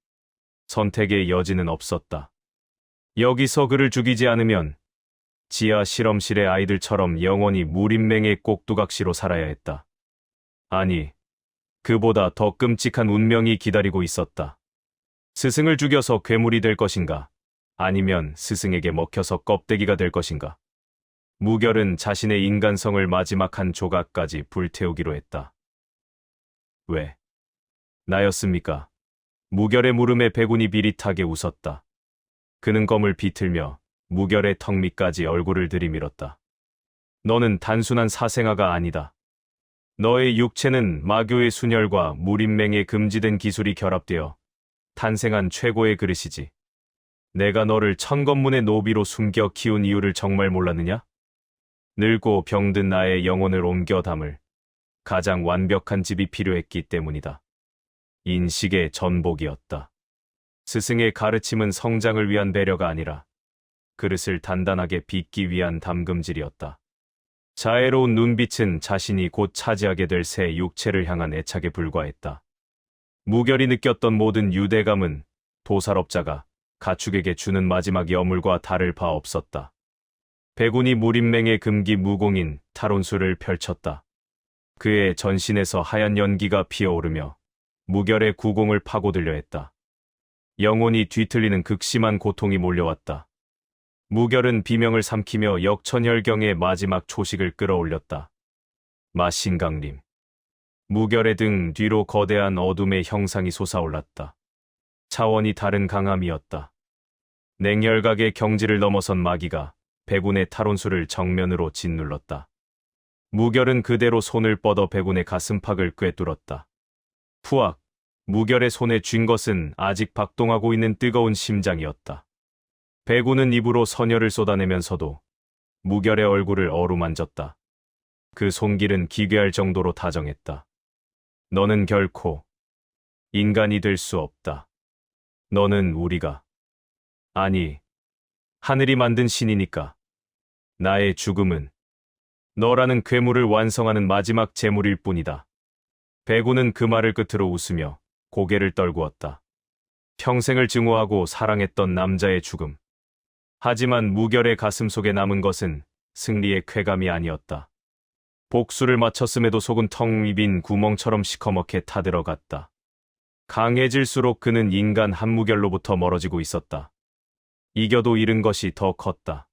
선택의 여지는 없었다. 여기서 그를 죽이지 않으면 지하 실험실의 아이들처럼 영원히 무인맹의 꼭두각시로 살아야 했다. 아니, 그보다 더 끔찍한 운명이 기다리고 있었다. 스승을 죽여서 괴물이 될 것인가? 아니면 스승에게 먹혀서 껍데기가 될 것인가? 무결은 자신의 인간성을 마지막 한 조각까지 불태우기로 했다. 왜? 나였습니까? 무결의 물음에 백운이 비릿하게 웃었다. 그는 검을 비틀며 무결의 턱 밑까지 얼굴을 들이밀었다. 너는 단순한 사생아가 아니다. 너의 육체는 마교의 순혈과 무인맹의 금지된 기술이 결합되어 탄생한 최고의 그릇이지. 내가 너를 천검문의 노비로 숨겨 키운 이유를 정말 몰랐느냐? 늙고 병든 나의 영혼을 옮겨 담을 가장 완벽한 집이 필요했기 때문이다. 인식의 전복이었다. 스승의 가르침은 성장을 위한 배려가 아니라 그릇을 단단하게 빚기 위한 담금질이었다. 자애로운 눈빛은 자신이 곧 차지하게 될 새 육체를 향한 애착에 불과했다. 무결이 느꼈던 모든 유대감은 도살업자가 가축에게 주는 마지막 여물과 다를 바 없었다. 백운이 무인맹의 금기 무공인 탈혼술을 펼쳤다. 그의 전신에서 하얀 연기가 피어오르며 무결의 구공을 파고들려 했다. 영혼이 뒤틀리는 극심한 고통이 몰려왔다. 무결은 비명을 삼키며 역천혈경의 마지막 초식을 끌어올렸다. 마신강림. 무결의 등 뒤로 거대한 어둠의 형상이 솟아올랐다. 차원이 다른 강함이었다. 냉혈각의 경지를 넘어선 마기가 백운의 탈혼술을 정면으로 짓눌렀다. 무결은 그대로 손을 뻗어 백운의 가슴팍을 꿰뚫었다. 푸악! 무결의 손에 쥔 것은 아직 박동하고 있는 뜨거운 심장이었다. 백운은 입으로 선혈을 쏟아내면서도 무결의 얼굴을 어루만졌다. 그 손길은 기괴할 정도로 다정했다. 너는 결코 인간이 될 수 없다. 너는 우리가, 아니, 하늘이 만든 신이니까. 나의 죽음은 너라는 괴물을 완성하는 마지막 제물일 뿐이다. 백운은 그 말을 끝으로 웃으며 고개를 떨구었다. 평생을 증오하고 사랑했던 남자의 죽음. 하지만 무결의 가슴 속에 남은 것은 승리의 쾌감이 아니었다. 복수를 마쳤음에도 속은 텅 빈 구멍처럼 시커멓게 타들어갔다. 강해질수록 그는 인간 한무결로부터 멀어지고 있었다. 이겨도 잃은 것이 더 컸다.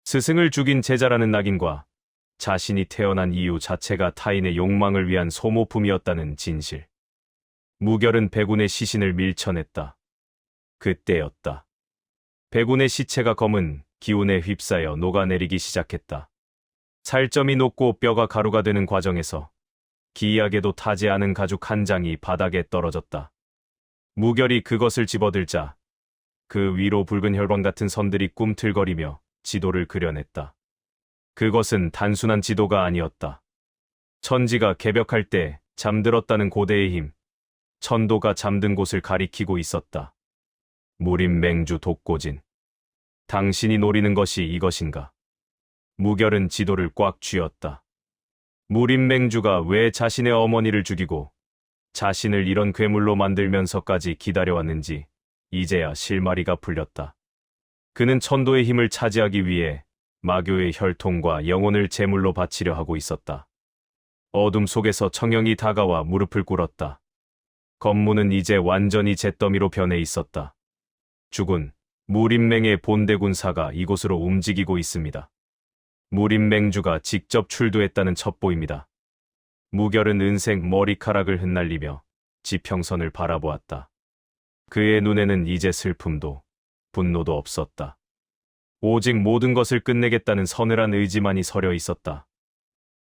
스승을 죽인 제자라는 낙인과 자신이 태어난 이유 자체가 타인의 욕망을 위한 소모품이었다는 진실. 무결은 백운의 시신을 밀쳐냈다. 그때였다. 백운의 시체가 검은 기운에 휩싸여 녹아내리기 시작했다. 살점이 녹고 뼈가 가루가 되는 과정에서 기이하게도 타지 않은 가죽 한 장이 바닥에 떨어졌다. 무결이 그것을 집어들자 그 위로 붉은 혈관 같은 선들이 꿈틀거리며 지도를 그려냈다. 그것은 단순한 지도가 아니었다. 천지가 개벽할 때 잠들었다는 고대의 힘, 천도가 잠든 곳을 가리키고 있었다. 무인맹주 독고진. 당신이 노리는 것이 이것인가? 무결은 지도를 꽉 쥐었다. 무인맹주가 왜 자신의 어머니를 죽이고 자신을 이런 괴물로 만들면서까지 기다려왔는지 이제야 실마리가 풀렸다. 그는 천도의 힘을 차지하기 위해 마교의 혈통과 영혼을 제물로 바치려 하고 있었다. 어둠 속에서 청영이 다가와 무릎을 꿇었다. 검문은 이제 완전히 잿더미로 변해 있었다. 죽은 무인맹의 본대 군사가 이곳으로 움직이고 있습니다. 무인맹주가 직접 출두했다는 첩보입니다. 무결은 은색 머리카락을 흩날리며 지평선을 바라보았다. 그의 눈에는 이제 슬픔도 분노도 없었다. 오직 모든 것을 끝내겠다는 서늘한 의지만이 서려 있었다.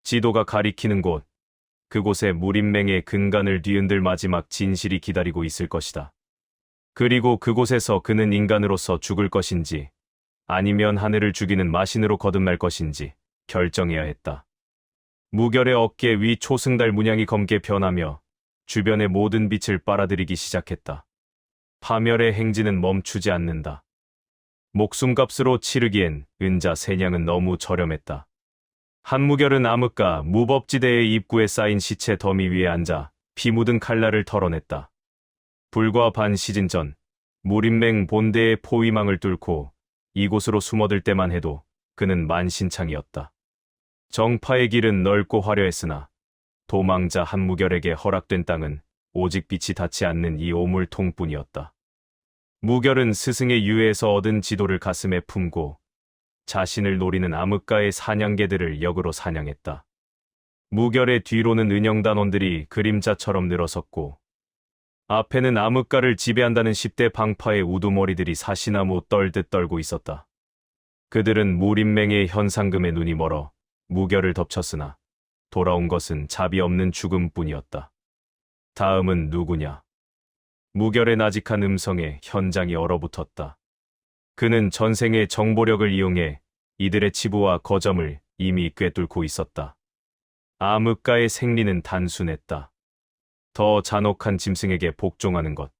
지도가 가리키는 곳, 그곳에 무인맹의 근간을 뒤흔들 마지막 진실이 기다리고 있을 것이다. 그리고 그곳에서 그는 인간으로서 죽을 것인지 아니면 하늘을 죽이는 마신으로 거듭날 것인지 결정해야 했다. 무결의 어깨 위 초승달 문양이 검게 변하며 주변의 모든 빛을 빨아들이기 시작했다. 파멸의 행진은 멈추지 않는다. 목숨값으로 치르기엔 은자 세냥은 너무 저렴했다. 한무결은 암흑가 무법지대의 입구에 쌓인 시체 더미 위에 앉아 피 묻은 칼날을 털어냈다. 불과 반 시즌 전 무림맹 본대의 포위망을 뚫고 이곳으로 숨어들 때만 해도 그는 만신창이었다. 정파의 길은 넓고 화려했으나 도망자 한무결에게 허락된 땅은 오직 빛이 닿지 않는 이 오물통뿐이었다. 무결은 스승의 유해에서 얻은 지도를 가슴에 품고 자신을 노리는 암흑가의 사냥개들을 역으로 사냥했다. 무결의 뒤로는 은영단원들이 그림자처럼 늘어섰고 앞에는 암흑가를 지배한다는 10대 방파의 우두머리들이 사시나무 떨듯 떨고 있었다. 그들은 무림맹의 현상금에 눈이 멀어 무결을 덮쳤으나 돌아온 것은 자비 없는 죽음뿐이었다. 다음은 누구냐? 무결의 나직한 음성에 현장이 얼어붙었다. 그는 전생의 정보력을 이용해 이들의 치부와 거점을 이미 꿰뚫고 있었다. 암흑가의 생리는 단순했다. 더 잔혹한 짐승에게 복종하는 것.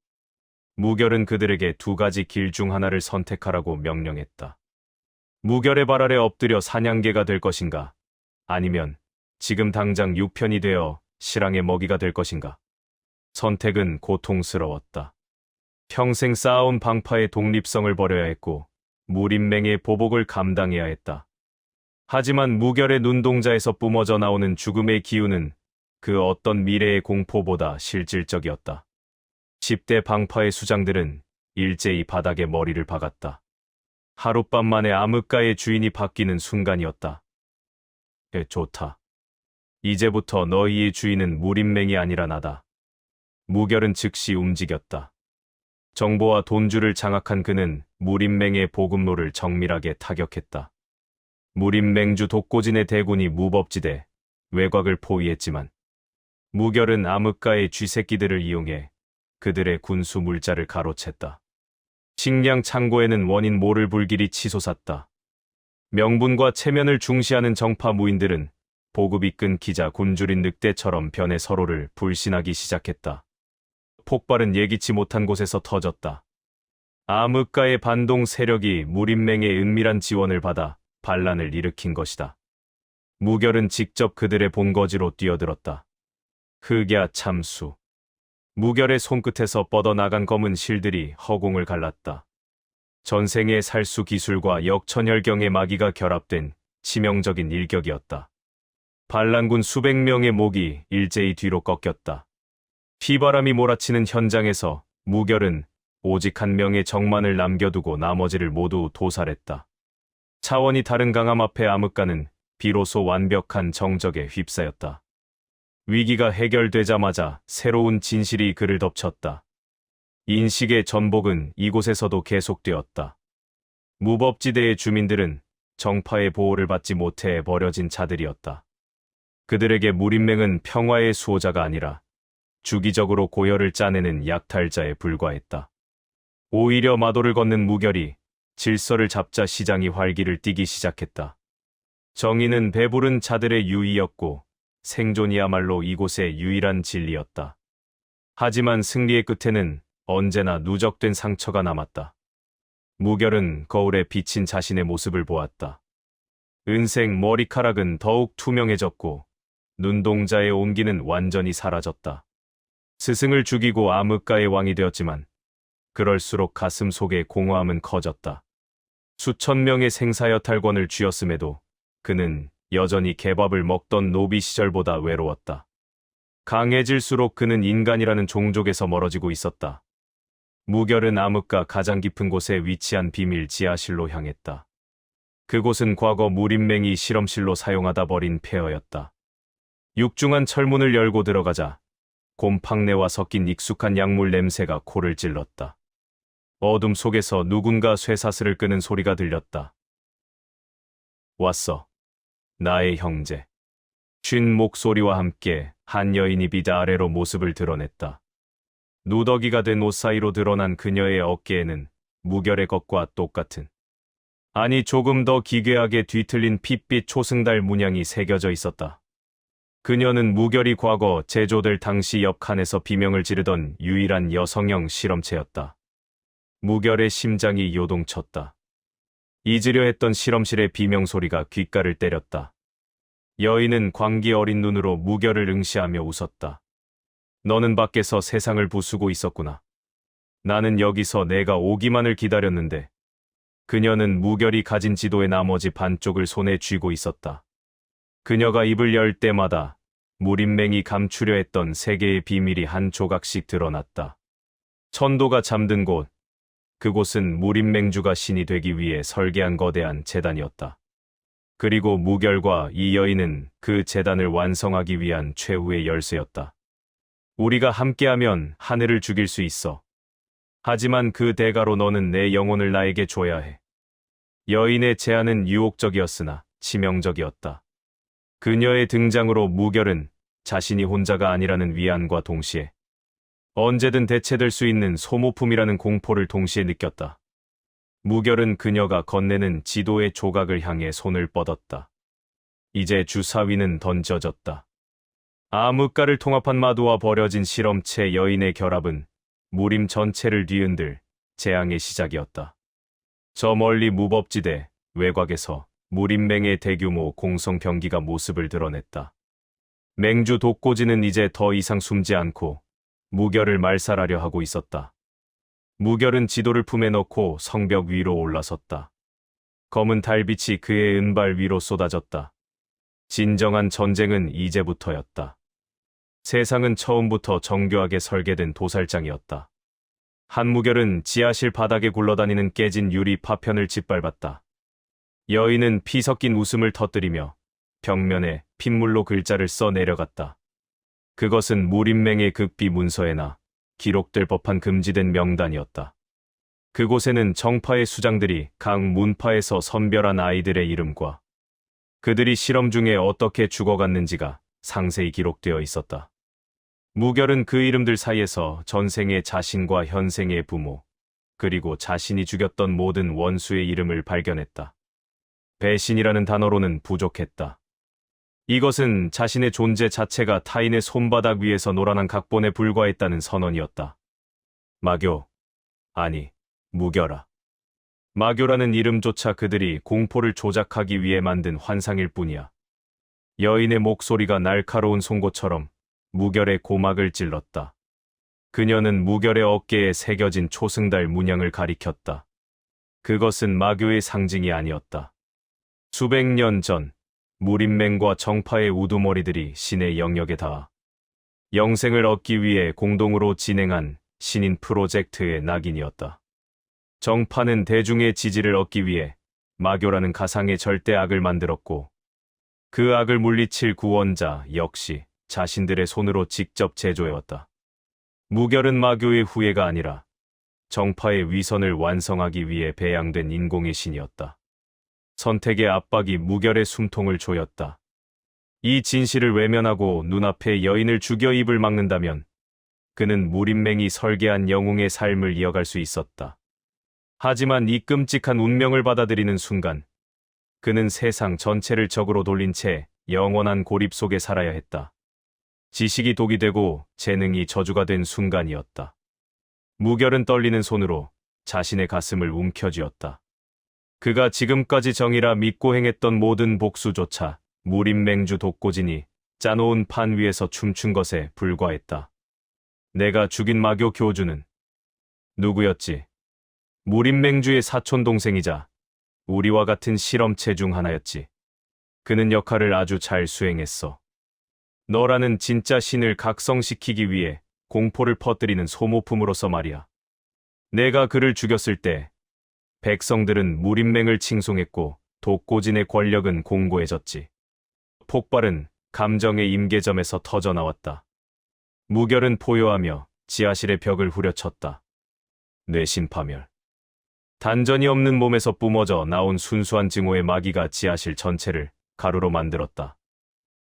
무결은 그들에게 두 가지 길 중 하나를 선택하라고 명령했다. 무결의 발 아래 엎드려 사냥개가 될 것인가? 아니면 지금 당장 육편이 되어 실랑의 먹이가 될 것인가? 선택은 고통스러웠다. 평생 쌓아온 방파의 독립성을 버려야 했고 무림맹의 보복을 감당해야 했다. 하지만 무결의 눈동자에서 뿜어져 나오는 죽음의 기운은 그 어떤 미래의 공포보다 실질적이었다. 10대 방파의 수장들은 일제히 바닥에 머리를 박았다. 하룻밤 만에 암흑가의 주인이 바뀌는 순간이었다. 좋다. 이제부터 너희의 주인은 무림맹이 아니라 나다. 무결은 즉시 움직였다. 정보와 돈주를 장악한 그는 무림맹의 보급로를 정밀하게 타격했다. 무림맹주 독고진의 대군이 무법지대, 외곽을 포위했지만 무결은 암흑가의 쥐새끼들을 이용해 그들의 군수 물자를 가로챘다. 식량 창고에는 원인 모를 불길이 치솟았다. 명분과 체면을 중시하는 정파 무인들은 보급이 끊기자 굶주린 늑대처럼 변해 서로를 불신하기 시작했다. 폭발은 예기치 못한 곳에서 터졌다. 암흑가의 반동 세력이 무림맹의 은밀한 지원을 받아 반란을 일으킨 것이다. 무결은 직접 그들의 본거지로 뛰어들었다. 흑야 참수. 무결의 손끝에서 뻗어나간 검은 실들이 허공을 갈랐다. 전생의 살수 기술과 역천혈경의 마기가 결합된 치명적인 일격이었다. 반란군 수백 명의 목이 일제히 뒤로 꺾였다. 피바람이 몰아치는 현장에서 무결은 오직 한 명의 정만을 남겨두고 나머지를 모두 도살했다. 차원이 다른 강함 앞에 암흑가는 비로소 완벽한 정적에 휩싸였다. 위기가 해결되자마자 새로운 진실이 그를 덮쳤다. 인식의 전복은 이곳에서도 계속되었다. 무법지대의 주민들은 정파의 보호를 받지 못해 버려진 자들이었다. 그들에게 무림맹은 평화의 수호자가 아니라 주기적으로 고열을 짜내는 약탈자에 불과했다. 오히려 마도를 걷는 무결이 질서를 잡자 시장이 활기를 띠기 시작했다. 정의는 배부른 자들의 유의였고 생존이야말로 이곳의 유일한 진리였다. 하지만 승리의 끝에는 언제나 누적된 상처가 남았다. 무결은 거울에 비친 자신의 모습을 보았다. 은색 머리카락은 더욱 투명해졌고 눈동자의 온기는 완전히 사라졌다. 스승을 죽이고 암흑가의 왕이 되었지만 그럴수록 가슴 속의 공허함은 커졌다. 수천 명의 생사여탈권을 쥐었음에도 그는 여전히 개밥을 먹던 노비 시절보다 외로웠다. 강해질수록 그는 인간이라는 종족에서 멀어지고 있었다. 무결은 암흑가 가장 깊은 곳에 위치한 비밀 지하실로 향했다. 그곳은 과거 무림맹이 실험실로 사용하다 버린 폐허였다. 육중한 철문을 열고 들어가자 곰팡내와 섞인 익숙한 약물 냄새가 코를 찔렀다. 어둠 속에서 누군가 쇠사슬을 끄는 소리가 들렸다. 왔어. 나의 형제. 쉰 목소리와 함께 한 여인이 비다 아래로 모습을 드러냈다. 누더기가 된 옷 사이로 드러난 그녀의 어깨에는 무결의 것과 똑같은, 아니 조금 더 기괴하게 뒤틀린 핏빛 초승달 문양이 새겨져 있었다. 그녀는 무결이 과거 제조될 당시 옆칸에서 비명을 지르던 유일한 여성형 실험체였다. 무결의 심장이 요동쳤다. 잊으려 했던 실험실의 비명소리가 귓가를 때렸다. 여인은 광기 어린 눈으로 무결을 응시하며 웃었다. 너는 밖에서 세상을 부수고 있었구나. 나는 여기서 내가 오기만을 기다렸는데. 그녀는 무결이 가진 지도의 나머지 반쪽을 손에 쥐고 있었다. 그녀가 입을 열 때마다 무림맹이 감추려 했던 세계의 비밀이 한 조각씩 드러났다. 천도가 잠든 곳, 그곳은 무림맹주가 신이 되기 위해 설계한 거대한 재단이었다. 그리고 무결과 이 여인은 그 재단을 완성하기 위한 최후의 열쇠였다. 우리가 함께하면 하늘을 죽일 수 있어. 하지만 그 대가로 너는 내 영혼을 나에게 줘야 해. 여인의 제안은 유혹적이었으나 치명적이었다. 그녀의 등장으로 무결은 자신이 혼자가 아니라는 위안과 동시에 언제든 대체될 수 있는 소모품이라는 공포를 동시에 느꼈다. 무결은 그녀가 건네는 지도의 조각을 향해 손을 뻗었다. 이제 주사위는 던져졌다. 암흑가를 통합한 마도와 버려진 실험체 여인의 결합은 무림 전체를 뒤흔들 재앙의 시작이었다. 저 멀리 무법지대 외곽에서 무림맹의 대규모 공성 병기가 모습을 드러냈다. 맹주 독고지는 이제 더 이상 숨지 않고 무결을 말살하려 하고 있었다. 무결은 지도를 품에 넣고 성벽 위로 올라섰다. 검은 달빛이 그의 은발 위로 쏟아졌다. 진정한 전쟁은 이제부터였다. 세상은 처음부터 정교하게 설계된 도살장이었다. 한무결은 지하실 바닥에 굴러다니는 깨진 유리 파편을 짓밟았다. 여인은 피 섞인 웃음을 터뜨리며 벽면에 핏물로 글자를 써 내려갔다. 그것은 무림맹의 극비 문서에나 기록될 법한 금지된 명단이었다. 그곳에는 정파의 수장들이 각 문파에서 선별한 아이들의 이름과 그들이 실험 중에 어떻게 죽어갔는지가 상세히 기록되어 있었다. 무결은 그 이름들 사이에서 전생의 자신과 현생의 부모, 그리고 자신이 죽였던 모든 원수의 이름을 발견했다. 배신이라는 단어로는 부족했다. 이것은 자신의 존재 자체가 타인의 손바닥 위에서 노란한 각본에 불과했다는 선언이었다. 마교, 아니, 무결아. 마교라는 이름조차 그들이 공포를 조작하기 위해 만든 환상일 뿐이야. 여인의 목소리가 날카로운 송곳처럼 무결의 고막을 찔렀다. 그녀는 무결의 어깨에 새겨진 초승달 문양을 가리켰다. 그것은 마교의 상징이 아니었다. 수백 년 전 무림맹과 정파의 우두머리들이 신의 영역에 닿아 영생을 얻기 위해 공동으로 진행한 신인 프로젝트의 낙인이었다. 정파는 대중의 지지를 얻기 위해 마교라는 가상의 절대 악을 만들었고 그 악을 물리칠 구원자 역시 자신들의 손으로 직접 제조해왔다. 무결은 마교의 후예가 아니라 정파의 위선을 완성하기 위해 배양된 인공의 신이었다. 선택의 압박이 무결의 숨통을 조였다. 이 진실을 외면하고 눈앞에 여인을 죽여 입을 막는다면 그는 무림맹이 설계한 영웅의 삶을 이어갈 수 있었다. 하지만 이 끔찍한 운명을 받아들이는 순간 그는 세상 전체를 적으로 돌린 채 영원한 고립 속에 살아야 했다. 지식이 독이 되고 재능이 저주가 된 순간이었다. 무결은 떨리는 손으로 자신의 가슴을 움켜쥐었다. 그가 지금까지 정의라 믿고 행했던 모든 복수조차 무림맹주 독고진이 짜놓은 판 위에서 춤춘 것에 불과했다. 내가 죽인 마교 교주는 누구였지? 무림맹주의 사촌 동생이자 우리와 같은 실험체 중 하나였지. 그는 역할을 아주 잘 수행했어. 너라는 진짜 신을 각성시키기 위해 공포를 퍼뜨리는 소모품으로서 말이야. 내가 그를 죽였을 때 백성들은 무림맹을 칭송했고 독고진의 권력은 공고해졌지. 폭발은 감정의 임계점에서 터져나왔다. 무결은 포효하며 지하실의 벽을 후려쳤다. 뇌신파멸. 단전이 없는 몸에서 뿜어져 나온 순수한 증오의 마기가 지하실 전체를 가루로 만들었다.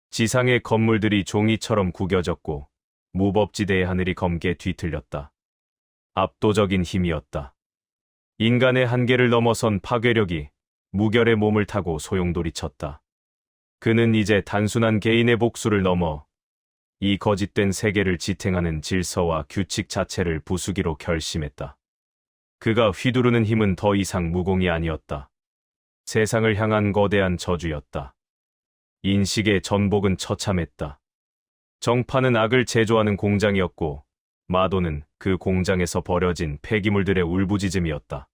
지상의 건물들이 종이처럼 구겨졌고 무법지대의 하늘이 검게 뒤틀렸다. 압도적인 힘이었다. 인간의 한계를 넘어선 파괴력이 무결의 몸을 타고 소용돌이쳤다. 그는 이제 단순한 개인의 복수를 넘어 이 거짓된 세계를 지탱하는 질서와 규칙 자체를 부수기로 결심했다. 그가 휘두르는 힘은 더 이상 무공이 아니었다. 세상을 향한 거대한 저주였다. 인식의 전복은 처참했다. 정파는 악을 제조하는 공장이었고 마도는 그 공장에서 버려진 폐기물들의 울부짖음이었다.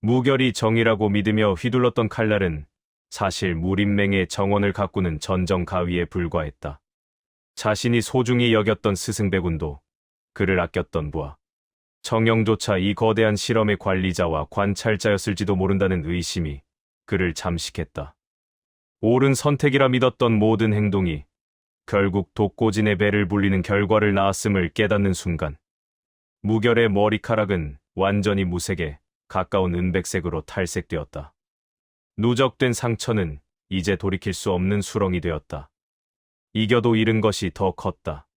무결이 정의라고 믿으며 휘둘렀던 칼날은 사실 무림맹의 정원을 가꾸는 전정 가위에 불과했다. 자신이 소중히 여겼던 스승배군도 그를 아꼈던 부하 정영조차 이 거대한 실험의 관리자와 관찰자였을지도 모른다는 의심이 그를 잠식했다. 옳은 선택이라 믿었던 모든 행동이 결국 독고진의 배를 불리는 결과를 낳았음을 깨닫는 순간 무결의 머리카락은 완전히 무색에 가까운 은백색으로 탈색되었다. 누적된 상처는 이제 돌이킬 수 없는 수렁이 되었다. 이겨도 잃은 것이 더 컸다.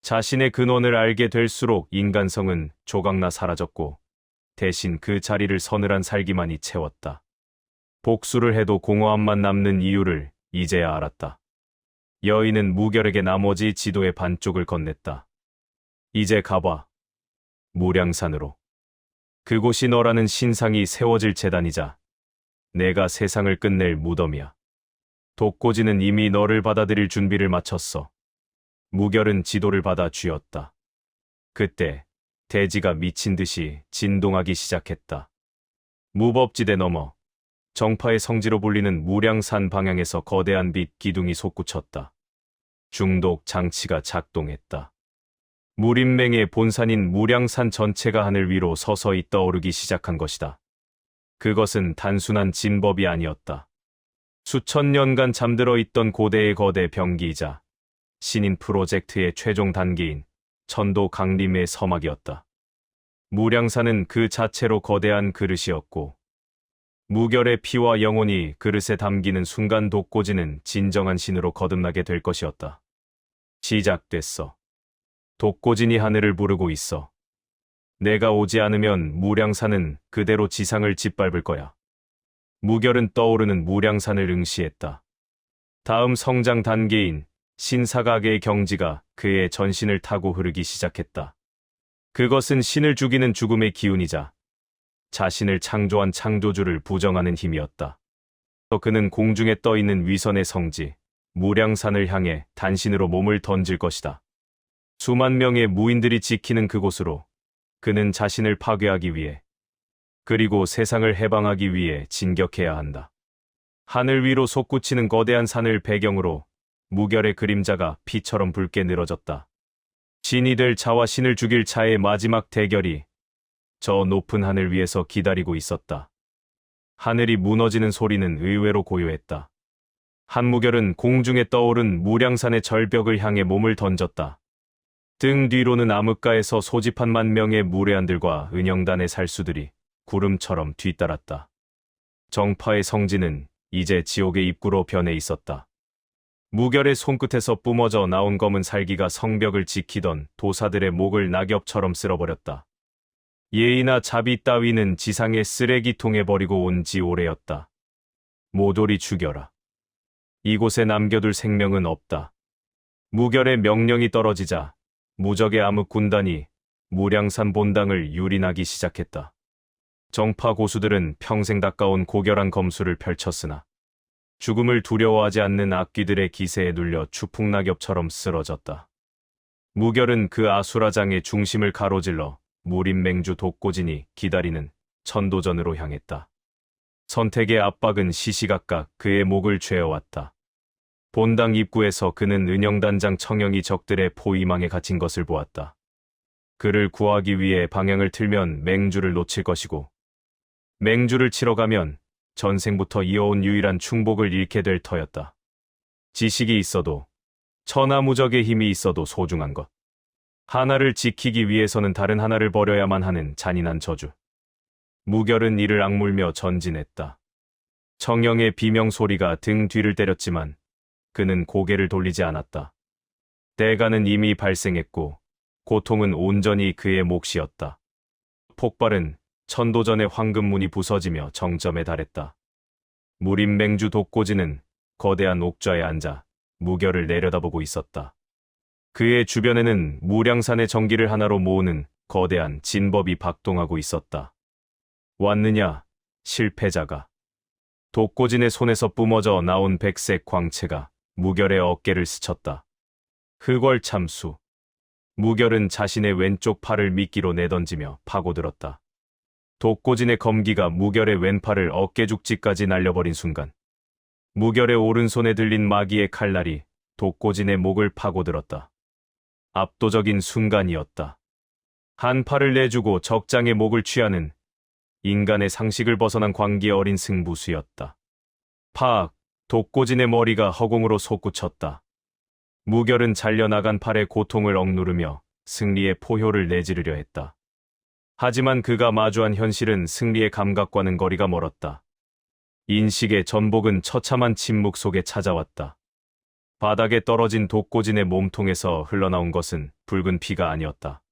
자신의 근원을 알게 될수록 인간성은 조각나 사라졌고 대신 그 자리를 서늘한 살기만이 채웠다. 복수를 해도 공허함만 남는 이유를 이제야 알았다. 여인은 무결에게 나머지 지도의 반쪽을 건넸다. 이제 가봐. 무량산으로. 그곳이 너라는 신상이 세워질 재단이자 내가 세상을 끝낼 무덤이야. 독고지는 이미 너를 받아들일 준비를 마쳤어. 무결은 지도를 받아 쥐었다. 그때 대지가 미친 듯이 진동하기 시작했다. 무법지대 넘어 정파의 성지로 불리는 무량산 방향에서 거대한 빛 기둥이 솟구쳤다. 중독 장치가 작동했다. 무림맹의 본산인 무량산 전체가 하늘 위로 서서히 떠오르기 시작한 것이다. 그것은 단순한 진법이 아니었다. 수천 년간 잠들어 있던 고대의 거대 병기이자 신인 프로젝트의 최종 단계인 천도 강림의 서막이었다. 무량산은 그 자체로 거대한 그릇이었고 무결의 피와 영혼이 그릇에 담기는 순간 독고지는 진정한 신으로 거듭나게 될 것이었다. 시작됐어. 독고진이 하늘을 부르고 있어. 내가 오지 않으면 무량산은 그대로 지상을 짓밟을 거야. 무결은 떠오르는 무량산을 응시했다. 다음 성장 단계인 신사각의 경지가 그의 전신을 타고 흐르기 시작했다. 그것은 신을 죽이는 죽음의 기운이자 자신을 창조한 창조주를 부정하는 힘이었다. 그는 공중에 떠있는 위선의 성지, 무량산을 향해 단신으로 몸을 던질 것이다. 수만 명의 무인들이 지키는 그곳으로 그는 자신을 파괴하기 위해 그리고 세상을 해방하기 위해 진격해야 한다. 하늘 위로 솟구치는 거대한 산을 배경으로 무결의 그림자가 피처럼 붉게 늘어졌다. 신이 될 자와 신을 죽일 자의 마지막 대결이 저 높은 하늘 위에서 기다리고 있었다. 하늘이 무너지는 소리는 의외로 고요했다. 한무결은 공중에 떠오른 무량산의 절벽을 향해 몸을 던졌다. 등 뒤로는 암흑가에서 소집한 만 명의 무례한들과 은영단의 살수들이 구름처럼 뒤따랐다. 정파의 성지는 이제 지옥의 입구로 변해 있었다. 무결의 손끝에서 뿜어져 나온 검은 살기가 성벽을 지키던 도사들의 목을 낙엽처럼 쓸어버렸다. 예의나 자비 따위는 지상의 쓰레기통에 버리고 온 지 오래였다. 모조리 죽여라. 이곳에 남겨둘 생명은 없다. 무결의 명령이 떨어지자 무적의 암흑 군단이 무량산 본당을 유린하기 시작했다. 정파 고수들은 평생 닦아온 고결한 검수를 펼쳤으나 죽음을 두려워하지 않는 악귀들의 기세에 눌려 추풍낙엽처럼 쓰러졌다. 무결은 그 아수라장의 중심을 가로질러 무림맹주 독고진이 기다리는 천도전으로 향했다. 선택의 압박은 시시각각 그의 목을 죄어왔다. 본당 입구에서 그는 은영단장 청영이 적들의 포위망에 갇힌 것을 보았다. 그를 구하기 위해 방향을 틀면 맹주를 놓칠 것이고 맹주를 치러 가면 전생부터 이어온 유일한 충복을 잃게 될 터였다. 지식이 있어도 천하무적의 힘이 있어도 소중한 것. 하나를 지키기 위해서는 다른 하나를 버려야만 하는 잔인한 저주. 무결은 이를 악물며 전진했다. 청영의 비명소리가 등 뒤를 때렸지만 그는 고개를 돌리지 않았다. 대가는 이미 발생했고 고통은 온전히 그의 몫이었다. 폭발은 천도전의 황금문이 부서지며 정점에 달했다. 무림맹주 독고지는 거대한 옥좌에 앉아 무결을 내려다보고 있었다. 그의 주변에는 무량산의 정기를 하나로 모으는 거대한 진법이 박동하고 있었다. 왔느냐, 실패자가. 독고진의 손에서 뿜어져 나온 백색 광채가 무결의 어깨를 스쳤다. 흑월참수. 무결은 자신의 왼쪽 팔을 미끼로 내던지며 파고들었다. 독고진의 검기가 무결의 왼팔을 어깨죽지까지 날려버린 순간 무결의 오른손에 들린 마기의 칼날이 독고진의 목을 파고들었다. 압도적인 순간이었다. 한 팔을 내주고 적장의 목을 취하는 인간의 상식을 벗어난 광기의 어린 승부수였다. 팍! 독고진의 머리가 허공으로 솟구쳤다. 무결은 잘려나간 팔의 고통을 억누르며 승리의 포효를 내지르려 했다. 하지만 그가 마주한 현실은 승리의 감각과는 거리가 멀었다. 인식의 전복은 처참한 침묵 속에 찾아왔다. 바닥에 떨어진 독고진의 몸통에서 흘러나온 것은 붉은 피가 아니었다.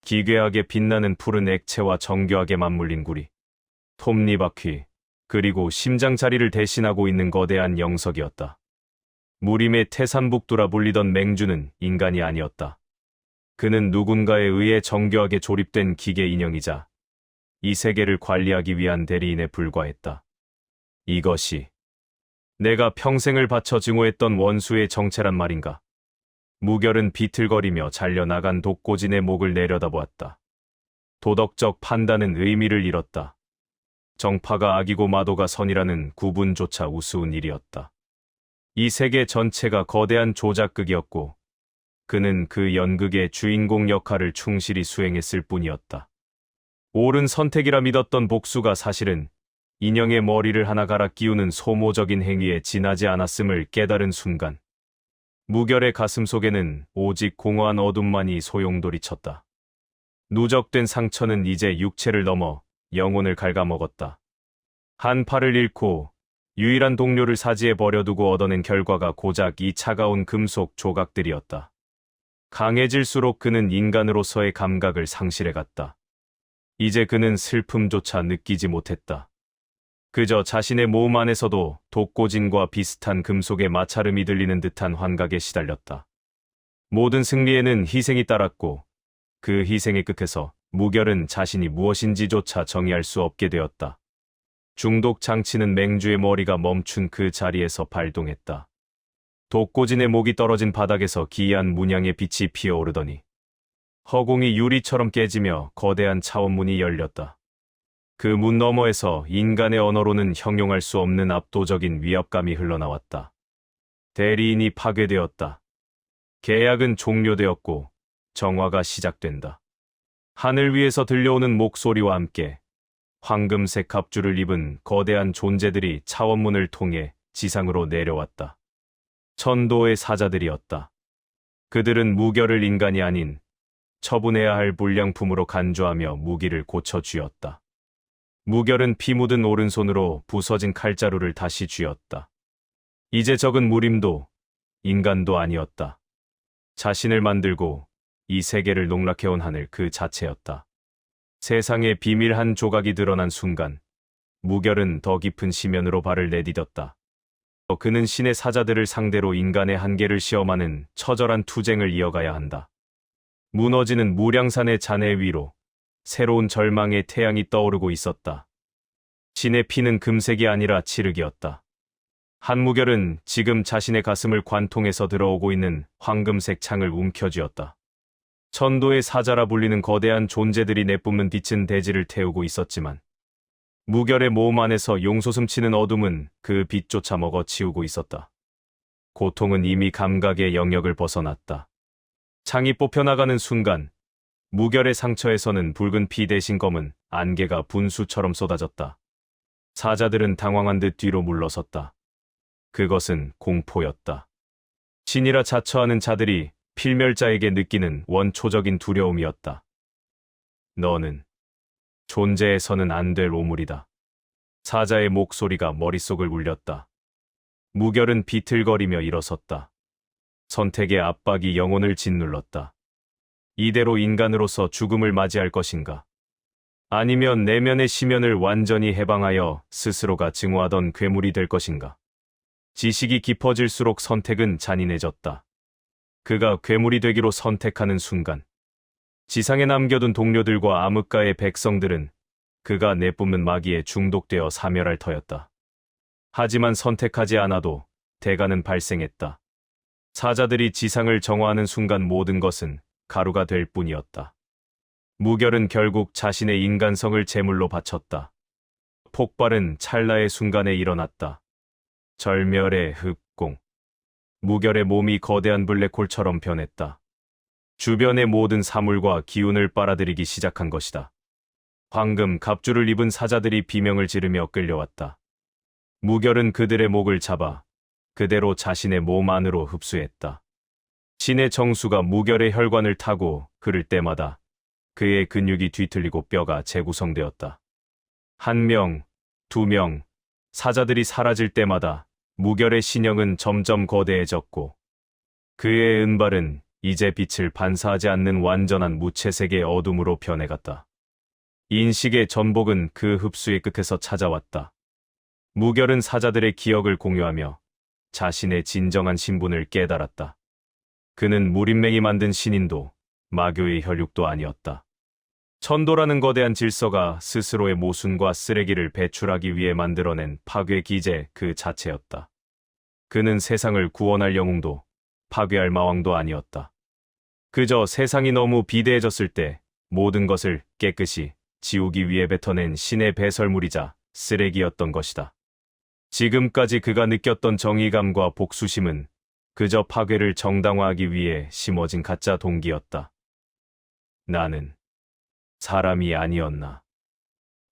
기괴하게 빛나는 푸른 액체와 정교하게 맞물린 구리, 톱니바퀴, 그리고 심장 자리를 대신하고 있는 거대한 영석이었다. 무림의 태산북두라 불리던 맹주는 인간이 아니었다. 그는 누군가에 의해 정교하게 조립된 기계 인형이자 이 세계를 관리하기 위한 대리인에 불과했다. 이것이 내가 평생을 바쳐 증오했던 원수의 정체란 말인가? 무결은 비틀거리며 잘려나간 독고진의 목을 내려다보았다. 도덕적 판단은 의미를 잃었다. 정파가 악이고 마도가 선이라는 구분조차 우스운 일이었다. 이 세계 전체가 거대한 조작극이었고 그는 그 연극의 주인공 역할을 충실히 수행했을 뿐이었다. 옳은 선택이라 믿었던 복수가 사실은 인형의 머리를 하나 갈아 끼우는 소모적인 행위에 지나지 않았음을 깨달은 순간 무결의 가슴 속에는 오직 공허한 어둠만이 소용돌이쳤다. 누적된 상처는 이제 육체를 넘어 영혼을 갉아먹었다. 한 팔을 잃고 유일한 동료를 사지에 버려두고 얻어낸 결과가 고작 이 차가운 금속 조각들이었다. 강해질수록 그는 인간으로서의 감각을 상실해갔다. 이제 그는 슬픔조차 느끼지 못했다. 그저 자신의 몸 안에서도 독고진과 비슷한 금속의 마찰음이 들리는 듯한 환각에 시달렸다. 모든 승리에는 희생이 따랐고 그 희생의 끝에서 무결은 자신이 무엇인지조차 정의할 수 없게 되었다. 중독 장치는 맹주의 머리가 멈춘 그 자리에서 발동했다. 독고진의 목이 떨어진 바닥에서 기이한 문양의 빛이 피어오르더니 허공이 유리처럼 깨지며 거대한 차원문이 열렸다. 그 문 너머에서 인간의 언어로는 형용할 수 없는 압도적인 위압감이 흘러나왔다. 대리인이 파괴되었다. 계약은 종료되었고 정화가 시작된다. 하늘 위에서 들려오는 목소리와 함께 황금색 갑주를 입은 거대한 존재들이 차원문을 통해 지상으로 내려왔다. 천도의 사자들이었다. 그들은 무결을 인간이 아닌 처분해야 할 불량품으로 간주하며 무기를 고쳐쥐었다. 무결은 피 묻은 오른손으로 부서진 칼자루를 다시 쥐었다. 이제 적은 무림도 인간도 아니었다. 자신을 만들고 이 세계를 농락해온 하늘 그 자체였다. 세상의 비밀 한 조각이 드러난 순간 무결은 더 깊은 심연으로 발을 내디뎠다. 그는 신의 사자들을 상대로 인간의 한계를 시험하는 처절한 투쟁을 이어가야 한다. 무너지는 무량산의 잔해 위로 새로운 절망의 태양이 떠오르고 있었다. 신의 피는 금색이 아니라 칠흑이었다. 한무결은 지금 자신의 가슴을 관통해서 들어오고 있는 황금색 창을 움켜쥐었다. 천도의 사자라 불리는 거대한 존재들이 내뿜는 빛은 대지를 태우고 있었지만 무결의 몸 안에서 용솟음치는 어둠은 그 빛조차 먹어치우고 있었다. 고통은 이미 감각의 영역을 벗어났다. 창이 뽑혀나가는 순간 무결의 상처에서는 붉은 피 대신 검은 안개가 분수처럼 쏟아졌다. 사자들은 당황한 듯 뒤로 물러섰다. 그것은 공포였다. 신이라 자처하는 자들이 필멸자에게 느끼는 원초적인 두려움이었다. 너는 존재해서는 안 될 오물이다. 사자의 목소리가 머릿속을 울렸다. 무결은 비틀거리며 일어섰다. 선택의 압박이 영혼을 짓눌렀다. 이대로 인간으로서 죽음을 맞이할 것인가? 아니면 내면의 심연을 완전히 해방하여 스스로가 증오하던 괴물이 될 것인가? 지식이 깊어질수록 선택은 잔인해졌다. 그가 괴물이 되기로 선택하는 순간, 지상에 남겨둔 동료들과 암흑가의 백성들은 그가 내뿜는 마귀에 중독되어 사멸할 터였다. 하지만 선택하지 않아도 대가는 발생했다. 사자들이 지상을 정화하는 순간 모든 것은 가루가 될 뿐이었다. 무결은 결국 자신의 인간성을 제물로 바쳤다. 폭발은 찰나의 순간에 일어났다. 절멸의 흑공. 무결의 몸이 거대한 블랙홀처럼 변했다. 주변의 모든 사물과 기운을 빨아들이기 시작한 것이다. 황금 갑주를 입은 사자들이 비명을 지르며 끌려왔다. 무결은 그들의 목을 잡아 그대로 자신의 몸 안으로 흡수했다. 신의 정수가 무결의 혈관을 타고 흐를 때마다 그의 근육이 뒤틀리고 뼈가 재구성되었다. 1명, 2명, 사자들이 사라질 때마다 무결의 신형은 점점 거대해졌고 그의 은발은 이제 빛을 반사하지 않는 완전한 무채색의 어둠으로 변해갔다. 인식의 전복은 그 흡수의 끝에서 찾아왔다. 무결은 사자들의 기억을 공유하며 자신의 진정한 신분을 깨달았다. 그는 무림맹이 만든 신인도 마교의 혈육도 아니었다. 천도라는 거대한 질서가 스스로의 모순과 쓰레기를 배출하기 위해 만들어낸 파괴 기제 그 자체였다. 그는 세상을 구원할 영웅도 파괴할 마왕도 아니었다. 그저 세상이 너무 비대해졌을 때 모든 것을 깨끗이 지우기 위해 뱉어낸 신의 배설물이자 쓰레기였던 것이다. 지금까지 그가 느꼈던 정의감과 복수심은 그저 파괴를 정당화하기 위해 심어진 가짜 동기였다. 나는 사람이 아니었나.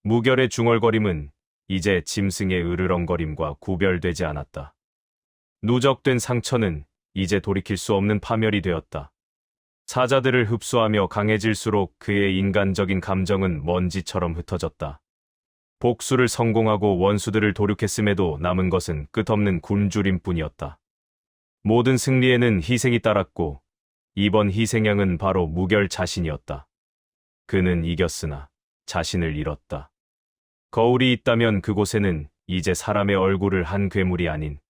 무결의 중얼거림은 이제 짐승의 으르렁거림과 구별되지 않았다. 누적된 상처는 이제 돌이킬 수 없는 파멸이 되었다. 사자들을 흡수하며 강해질수록 그의 인간적인 감정은 먼지처럼 흩어졌다. 복수를 성공하고 원수들을 도륙했음에도 남은 것은 끝없는 굶주림뿐이었다. 모든 승리에는 희생이 따랐고 이번 희생양은 바로 무결 자신이었다. 그는 이겼으나 자신을 잃었다. 거울이 있다면 그곳에는 이제 사람의 얼굴을 한 괴물이 아닌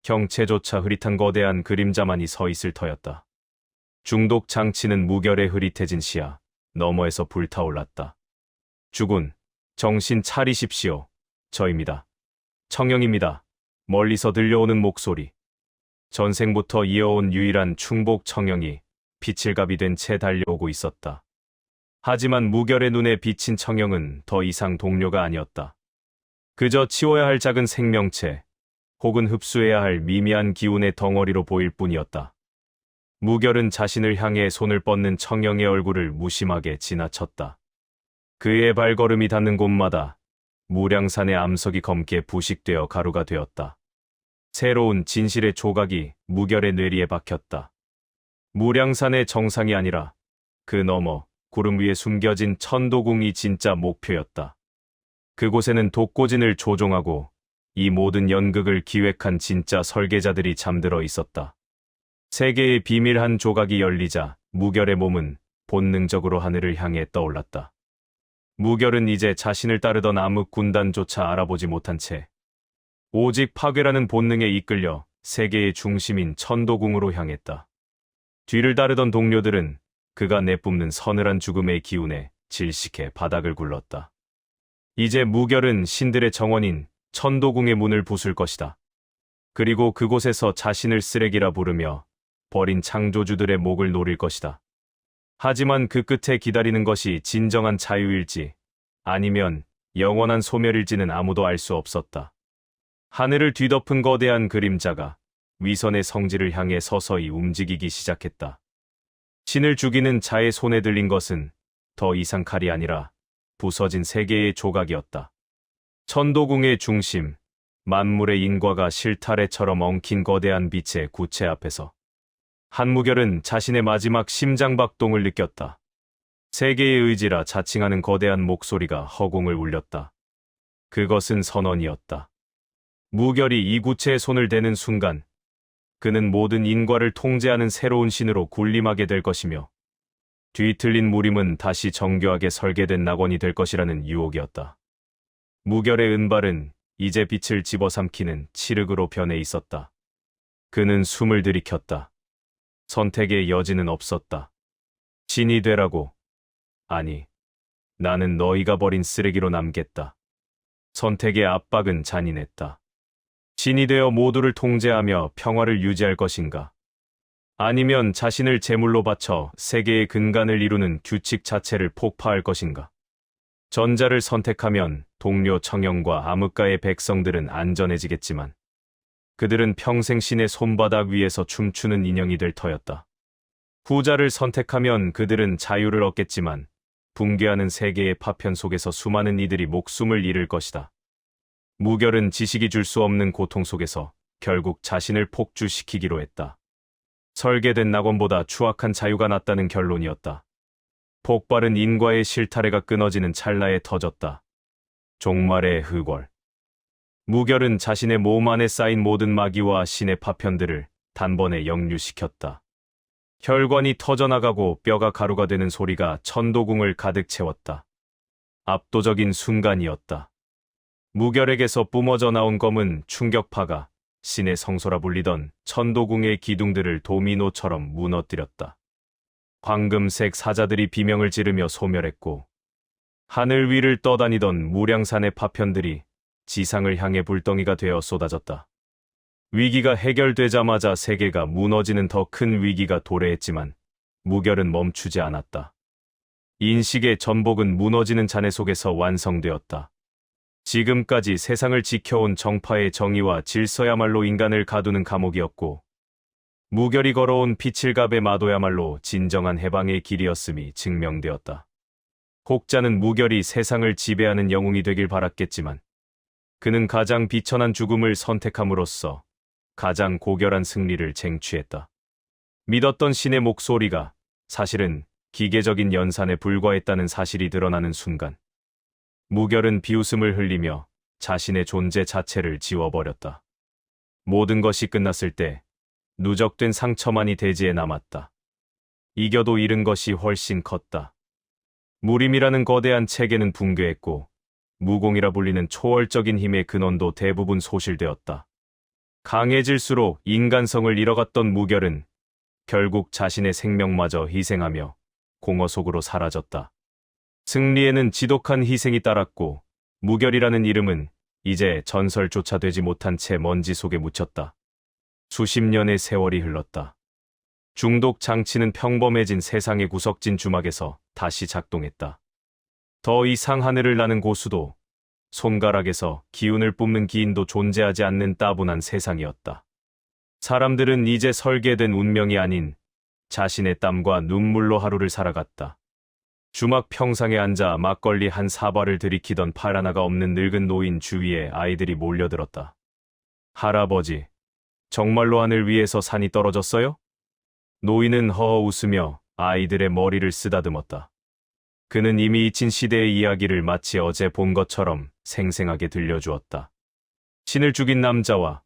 형체조차 흐릿한 거대한 그림자만이 서 있을 터였다. 중독 장치는 무결의 흐릿해진 시야 너머에서 불타올랐다. 주군, 정신 차리십시오. 저입니다. 청영입니다. 멀리서 들려오는 목소리. 전생부터 이어온 유일한 충복 청영이 빛을갑이 된 채 달려오고 있었다. 하지만 무결의 눈에 비친 청영은 더 이상 동료가 아니었다. 그저 치워야 할 작은 생명체, 혹은 흡수해야 할 미미한 기운의 덩어리로 보일 뿐이었다. 무결은 자신을 향해 손을 뻗는 청영의 얼굴을 무심하게 지나쳤다. 그의 발걸음이 닿는 곳마다 무량산의 암석이 검게 부식되어 가루가 되었다. 새로운 진실의 조각이 무결의 뇌리에 박혔다. 무량산의 정상이 아니라 그 너머 구름 위에 숨겨진 천도궁이 진짜 목표였다. 그곳에는 독고진을 조종하고 이 모든 연극을 기획한 진짜 설계자들이 잠들어 있었다. 세계의 비밀 한 조각이 열리자 무결의 몸은 본능적으로 하늘을 향해 떠올랐다. 무결은 이제 자신을 따르던 암흑 군단조차 알아보지 못한 채 오직 파괴라는 본능에 이끌려 세계의 중심인 천도궁으로 향했다. 뒤를 따르던 동료들은 그가 내뿜는 서늘한 죽음의 기운에 질식해 바닥을 굴렀다. 이제 무결은 신들의 정원인 천도궁의 문을 부술 것이다. 그리고 그곳에서 자신을 쓰레기라 부르며 버린 창조주들의 목을 노릴 것이다. 하지만 그 끝에 기다리는 것이 진정한 자유일지 아니면 영원한 소멸일지는 아무도 알 수 없었다. 하늘을 뒤덮은 거대한 그림자가 위선의 성지를 향해 서서히 움직이기 시작했다. 신을 죽이는 자의 손에 들린 것은 더 이상 칼이 아니라 부서진 세계의 조각이었다. 천도궁의 중심, 만물의 인과가 실타래처럼 엉킨 거대한 빛의 구체 앞에서 한무결은 자신의 마지막 심장박동을 느꼈다. 세계의 의지라 자칭하는 거대한 목소리가 허공을 울렸다. 그것은 선언이었다. 무결이 이 구체에 손을 대는 순간 그는 모든 인과를 통제하는 새로운 신으로 군림하게 될 것이며 뒤틀린 무림은 다시 정교하게 설계된 낙원이 될 것이라는 유혹이었다. 무결의 은발은 이제 빛을 집어삼키는 칠흑으로 변해 있었다. 그는 숨을 들이켰다. 선택의 여지는 없었다. 신이 되라고. 아니, 나는 너희가 버린 쓰레기로 남겠다. 선택의 압박은 잔인했다. 신이 되어 모두를 통제하며 평화를 유지할 것인가? 아니면 자신을 제물로 바쳐 세계의 근간을 이루는 규칙 자체를 폭파할 것인가? 전자를 선택하면 동료 청영과 암흑가의 백성들은 안전해지겠지만 그들은 평생 신의 손바닥 위에서 춤추는 인형이 될 터였다. 후자를 선택하면 그들은 자유를 얻겠지만 붕괴하는 세계의 파편 속에서 수많은 이들이 목숨을 잃을 것이다. 무결은 지식이 줄 수 없는 고통 속에서 결국 자신을 폭주시키기로 했다. 설계된 낙원보다 추악한 자유가 낫다는 결론이었다. 폭발은 인과의 실타래가 끊어지는 찰나에 터졌다. 종말의 흑월. 무결은 자신의 몸 안에 쌓인 모든 마귀와 신의 파편들을 단번에 역류시켰다. 혈관이 터져나가고 뼈가 가루가 되는 소리가 천도궁을 가득 채웠다. 압도적인 순간이었다. 무결에게서 뿜어져 나온 검은 충격파가 신의 성소라 불리던 천도궁의 기둥들을 도미노처럼 무너뜨렸다. 황금색 사자들이 비명을 지르며 소멸했고 하늘 위를 떠다니던 무량산의 파편들이 지상을 향해 불덩이가 되어 쏟아졌다. 위기가 해결되자마자 세계가 무너지는 더 큰 위기가 도래했지만 무결은 멈추지 않았다. 인식의 전복은 무너지는 잔해 속에서 완성되었다. 지금까지 세상을 지켜온 정파의 정의와 질서야말로 인간을 가두는 감옥이었고 무결이 걸어온 피칠갑의 마도야말로 진정한 해방의 길이었음이 증명되었다. 혹자는 무결이 세상을 지배하는 영웅이 되길 바랐겠지만 그는 가장 비천한 죽음을 선택함으로써 가장 고결한 승리를 쟁취했다. 믿었던 신의 목소리가 사실은 기계적인 연산에 불과했다는 사실이 드러나는 순간 무결은 비웃음을 흘리며 자신의 존재 자체를 지워버렸다. 모든 것이 끝났을 때 누적된 상처만이 대지에 남았다. 이겨도 잃은 것이 훨씬 컸다. 무림이라는 거대한 체계는 붕괴했고 무공이라 불리는 초월적인 힘의 근원도 대부분 소실되었다. 강해질수록 인간성을 잃어갔던 무결은 결국 자신의 생명마저 희생하며 공허 속으로 사라졌다. 승리에는 지독한 희생이 따랐고 무결이라는 이름은 이제 전설조차 되지 못한 채 먼지 속에 묻혔다. 수십 년의 세월이 흘렀다. 중독 장치는 평범해진 세상의 구석진 주막에서 다시 작동했다. 더 이상 하늘을 나는 고수도 손가락에서 기운을 뿜는 기인도 존재하지 않는 따분한 세상이었다. 사람들은 이제 설계된 운명이 아닌 자신의 땀과 눈물로 하루를 살아갔다. 주막 평상에 앉아 막걸리 한 사발을 들이키던 팔 하나가 없는 늙은 노인 주위에 아이들이 몰려들었다. 할아버지, 정말로 하늘 위에서 산이 떨어졌어요? 노인은 허허 웃으며 아이들의 머리를 쓰다듬었다. 그는 이미 잊힌 시대의 이야기를 마치 어제 본 것처럼 생생하게 들려주었다. 신을 죽인 남자와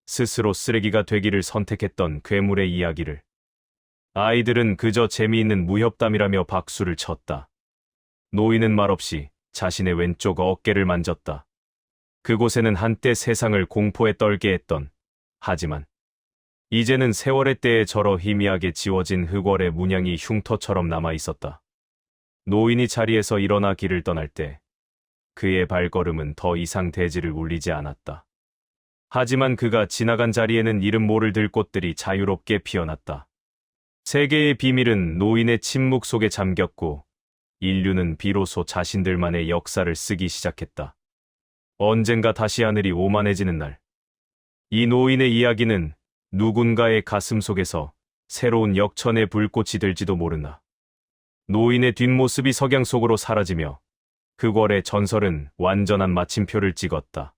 스스로 쓰레기가 되기를 선택했던 괴물의 이야기를. 아이들은 그저 재미있는 무협담이라며 박수를 쳤다. 노인은 말없이 자신의 왼쪽 어깨를 만졌다. 그곳에는 한때 세상을 공포에 떨게 했던, 하지만 이제는 세월의 때에 절어 희미하게 지워진 흑월의 문양이 흉터처럼 남아 있었다. 노인이 자리에서 일어나 길을 떠날 때 그의 발걸음은 더 이상 대지를 울리지 않았다. 하지만 그가 지나간 자리에는 이름 모를 들꽃들이 자유롭게 피어났다. 세계의 비밀은 노인의 침묵 속에 잠겼고 인류는 비로소 자신들만의 역사를 쓰기 시작했다. 언젠가 다시 하늘이 오만해지는 날. 이 노인의 이야기는 누군가의 가슴 속에서 새로운 역천의 불꽃이 될지도 모른다. 노인의 뒷모습이 석양 속으로 사라지며 흑월의 전설은 완전한 마침표를 찍었다.